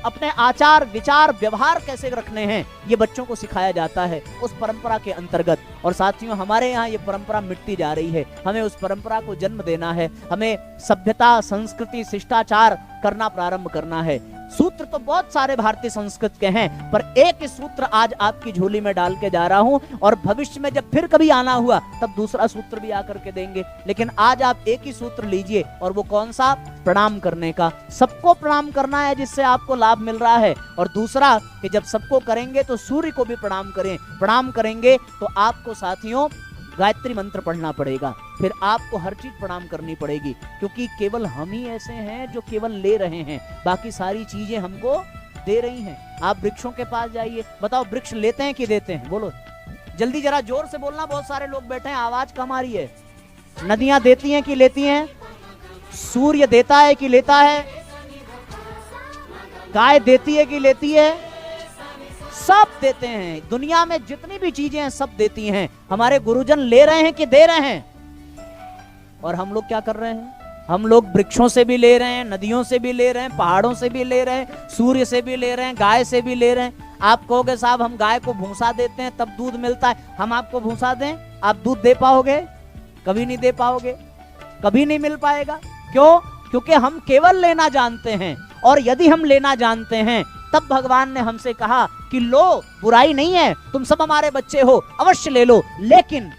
अपने आचार विचार व्यवहार कैसे रखने हैं, ये बच्चों को सिखाया जाता है उस परंपरा के अंतर्गत। और साथियों हमारे यहाँ ये परंपरा मिटती जा रही है। हमें उस परंपरा को जन्म देना है। हमें सभ्यता, संस्कृति, शिष्टाचार करना प्रारंभ करना है। सूत्र तो बहुत सारे भारतीय संस्कृत के हैं, पर एक ही सूत्र आज आपकी झोली में डाल के जा रहा हूं, और भविष्य में जब फिर कभी आना हुआ तब दूसरा सूत्र भी आकर के देंगे। लेकिन आज आप एक ही सूत्र लीजिए, और वो कौन सा? प्रणाम करने का। सबको प्रणाम करना है जिससे आपको लाभ मिल रहा है। और दूसरा कि जब सबको करेंगे तो सूर्य को भी प्रणाम करें। प्रणाम करेंगे तो आपको साथियों गायत्री मंत्र पढ़ना पड़ेगा, फिर आपको हर चीज प्रणाम करनी पड़ेगी, क्योंकि केवल हम ही ऐसे हैं जो केवल ले रहे हैं, बाकी सारी चीजें हमको दे रही हैं। आप वृक्षों के पास जाइए, बताओ वृक्ष लेते हैं कि देते हैं? बोलो जल्दी, जरा जोर से बोलना, बहुत सारे लोग बैठे हैं, आवाज कम आ रही है। नदियां देती हैं कि लेती हैं? सूर्य देता है कि लेता है? गाय देती है कि लेती है? सब देते हैं। दुनिया में जितनी भी चीजें हैं सब देती हैं। हमारे गुरुजन ले रहे हैं कि दे रहे हैं? और हम लोग क्या कर रहे हैं? हम लोग वृक्षों से भी ले रहे हैं, नदियों से भी ले रहे हैं, पहाड़ों से भी ले रहे हैं, सूर्य से भी ले रहे हैं, गाय से भी ले रहे हैं। आप कहोगे साहब हम गाय को भूसा देते हैं तब दूध मिलता है, हम आपको भूसा दें, आप दूध दे पाओगे? कभी नहीं दे पाओगे, कभी नहीं मिल पाएगा। क्यों? क्योंकि हम केवल लेना जानते हैं और यदि हम लेना जानते हैं तब भगवान ने हमसे कहा कि लो, बुराई नहीं है, तुम सब हमारे बच्चे हो, अवश्य ले लो, लेकिन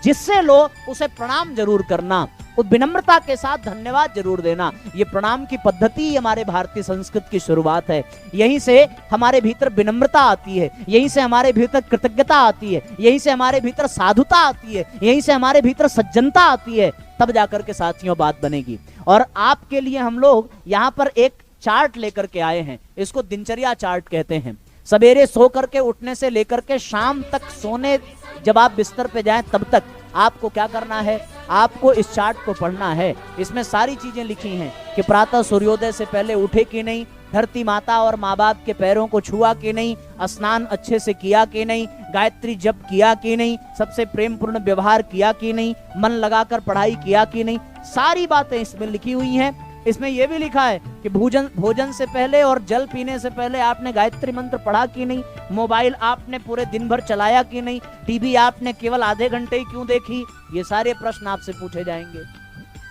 जिससे लो उसे प्रणाम जरूर करना, वो विनम्रता के साथ धन्यवाद जरूर देना। ये प्रणाम की पद्धति हमारे भारतीय संस्कृति की शुरुआत है। यहीं से हमारे भीतर विनम्रता आती है, यहीं से हमारे भीतर कृतज्ञता आती है, यहीं से हमारे भीतर साधुता आती है, यहीं से हमारे भीतर सज्जनता आती है, तब जाकर के साथियों बात बनेगी। और आपके लिए हम लोग यहाँ पर एक चार्ट लेकर के आए हैं, इसको दिनचर्या चार्ट कहते हैं। सवेरे सो करके उठने से लेकर के शाम तक सोने जब आप बिस्तर पे जाएं तब तक आपको क्या करना है, आपको इस चार्ट को पढ़ना है। इसमें सारी चीजें लिखी हैं कि प्रातः सूर्योदय से पहले उठे कि नहीं, धरती माता और माँ बाप के पैरों को छुआ कि नहीं, स्नान अच्छे से किया कि नहीं, गायत्री जप किया कि नहीं, सबसे प्रेम पूर्ण व्यवहार किया कि नहीं, मन लगाकर पढ़ाई किया कि नहीं, सारी बातें इसमें लिखी हुई हैं। इसमें यह भी लिखा है कि भोजन से पहले और जल पीने से पहले आपने गायत्री मंत्र पढ़ा कि नहीं, मोबाइल आपने पूरे दिन भर चलाया कि नहीं, टीवी आपने केवल आधे घंटे ही क्यों देखी, ये सारे प्रश्न आपसे पूछे जाएंगे।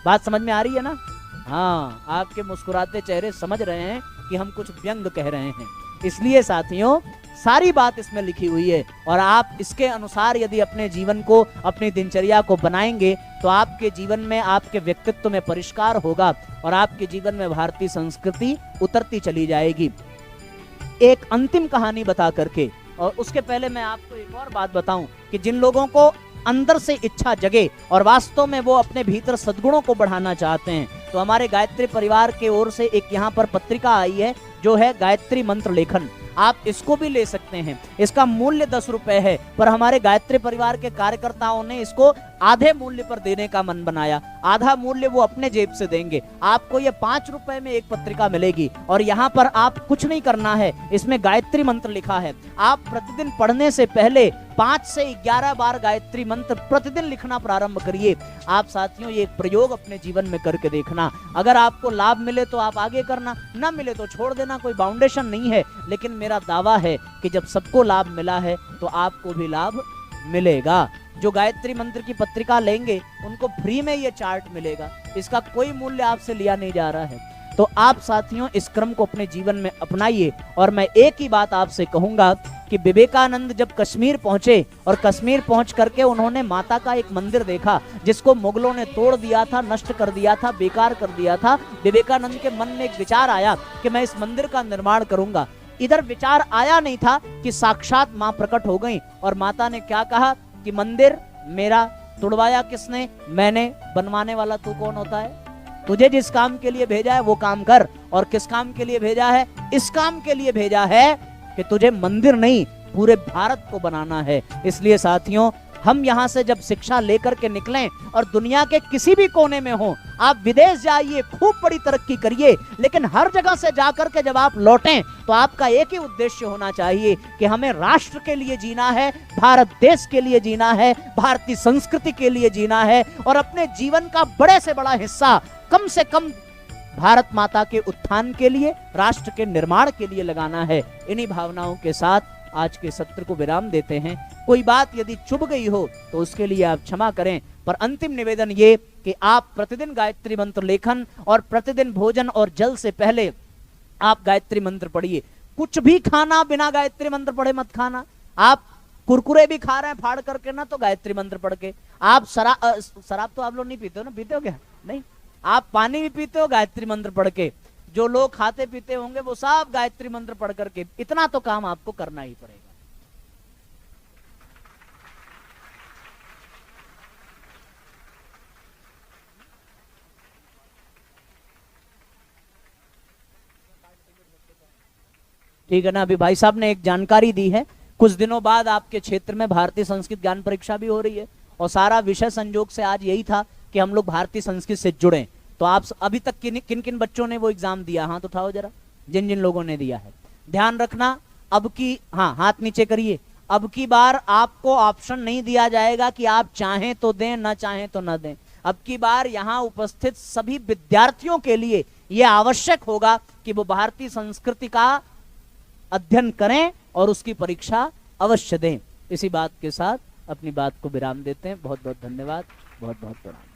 बात समझ में आ रही है ना? हाँ, आपके मुस्कुराते चेहरे समझ रहे हैं कि हम कुछ व्यंग कह रहे हैं। इसलिए साथियों सारी बात इसमें लिखी हुई है और आप इसके अनुसार यदि अपने जीवन को, अपनी दिनचर्या को बनाएंगे तो आपके जीवन में, आपके व्यक्तित्व में परिष्कार होगा और आपके जीवन में भारतीय संस्कृति उतरती चली जाएगी। एक अंतिम कहानी बता करके, और उसके पहले मैं आपको एक और बात बताऊं कि जिन लोगों को अंदर से इच्छा जगे और वास्तव में वो अपने भीतर सद्गुणों को बढ़ाना चाहते हैं, तो हमारे गायत्री परिवार के ओर से एक यहाँ पर पत्रिका आई है जो है गायत्री मंत्र लेखन। आप इसको भी ले सकते हैं। इसका मूल्य 10 रुपए है, पर हमारे गायत्री परिवार के कार्यकर्ताओं ने इसको आधे मूल्य पर देने का मन बनाया। आधा मूल्य वो अपने जेब से देंगे। आपको ये 5 रुपए में एक पत्रिका मिलेगी और यहाँ पर आप कुछ नहीं करना है। इसमें गायत्री मंत्र लिखा है। आप प्रतिदिन पढ़ने से पहले 5 से 11 बार गायत्री मंत्र प्रतिदिन लिखना प्रारंभ करिए। आप साथियों ये एक प्रयोग अपने जीवन में करके देखना। अगर आपको लाभ मिले तो आप आगे करना, ना मिले तो छोड़ देना, कोई बाउंडेशन नहीं है। लेकिन मेरा दावा है कि जब सबको लाभ मिला है तो आपको भी लाभ मिलेगा। जो गायत्री मंत्र की पत्रिका लेंगे उनको फ्री में ये चार्ट मिलेगा, इसका कोई मूल्य आपसे लिया नहीं जा रहा है। तो आप साथियों इस क्रम को अपने जीवन में अपनाइए। और मैं एक ही बात आपसे कहूंगा कि विवेकानंद जब कश्मीर पहुंचे और कश्मीर पहुंच करके उन्होंने माता का एक मंदिर देखा जिसको मुगलों ने तोड़ दिया था, नष्ट कर दिया था, बेकार कर दिया था। विवेकानंद के मन में एक विचार आया कि मैं इस मंदिर का निर्माण करूंगा। इधर विचार आया नहीं था कि साक्षात मां प्रकट हो गई और माता ने क्या कहा कि मंदिर मेरा, तुड़वाया किसने? मैंने। बनवाने वाला तू कौन होता है? तुझे जिस काम के लिए भेजा है वो काम कर। और किस काम के लिए भेजा है? इस काम के लिए भेजा है कि तुझे मंदिर नहीं पूरे भारत को बनाना है। इसलिए साथियों हम यहाँ से जब शिक्षा लेकर के निकलें और दुनिया के किसी भी कोने में हो, आप विदेश जाइए, खूब बड़ी तरक्की करिए, लेकिन हर जगह से जाकर के जब आप लौटें तो आपका एक ही उद्देश्य होना चाहिए कि हमें राष्ट्र के लिए जीना है, भारत देश के लिए जीना है, भारतीय संस्कृति के लिए जीना है और अपने जीवन का बड़े से बड़ा हिस्सा कम से कम भारत माता के उत्थान के लिए, राष्ट्र के निर्माण के लिए लगाना है। इन्हीं भावनाओं के साथ आज के सत्र को विराम देते हैं। कोई बात यदि चुभ गई हो तो उसके लिए आप क्षमा करें, पर अंतिम निवेदन ये कि आप प्रतिदिन गायत्री मंत्र लेखन और प्रतिदिन भोजन और जल से पहले आप गायत्री मंत्र पढ़िए। कुछ भी खाना बिना गायत्री मंत्र पढ़े मत खाना। आप कुरकुरे भी खा रहे हैं फाड़ करके ना, तो गायत्री मंत्र पढ़ के। आप शराब तो आप लोग नहीं पीते हो ना? पीते हो क्या? नहीं। आप पानी भी पीते हो गायत्री मंत्र पढ़ के। जो लोग खाते पीते होंगे वो सब गायत्री मंत्र पढ़ करके, इतना तो काम आपको करना ही पड़ेगा। ठीक है ना? अभी भाई साहब ने एक जानकारी दी है, कुछ दिनों बाद आपके क्षेत्र में भारतीय संस्कृत ज्ञान परीक्षा भी हो रही है और सारा विषय संयोग से आज यही था कि हम लोग भारतीय संस्कृत से जुड़ें। तो आप अभी तक किन किन बच्चों ने वो एग्जाम दिया? हाथ उठाओ जरा, जिन जिन लोगों ने दिया है। ध्यान रखना, अब की, हाँ हाथ नीचे करिए, अब की बार आपको ऑप्शन नहीं दिया जाएगा कि आप चाहें तो दें, ना चाहें तो ना दें। अब की बार यहाँ उपस्थित सभी विद्यार्थियों के लिए यह आवश्यक होगा कि वो भारतीय संस्कृति का अध्ययन करें और उसकी परीक्षा अवश्य दें। इसी बात के साथ अपनी बात को विराम देते हैं। बहुत बहुत धन्यवाद, बहुत बहुत प्रणाम।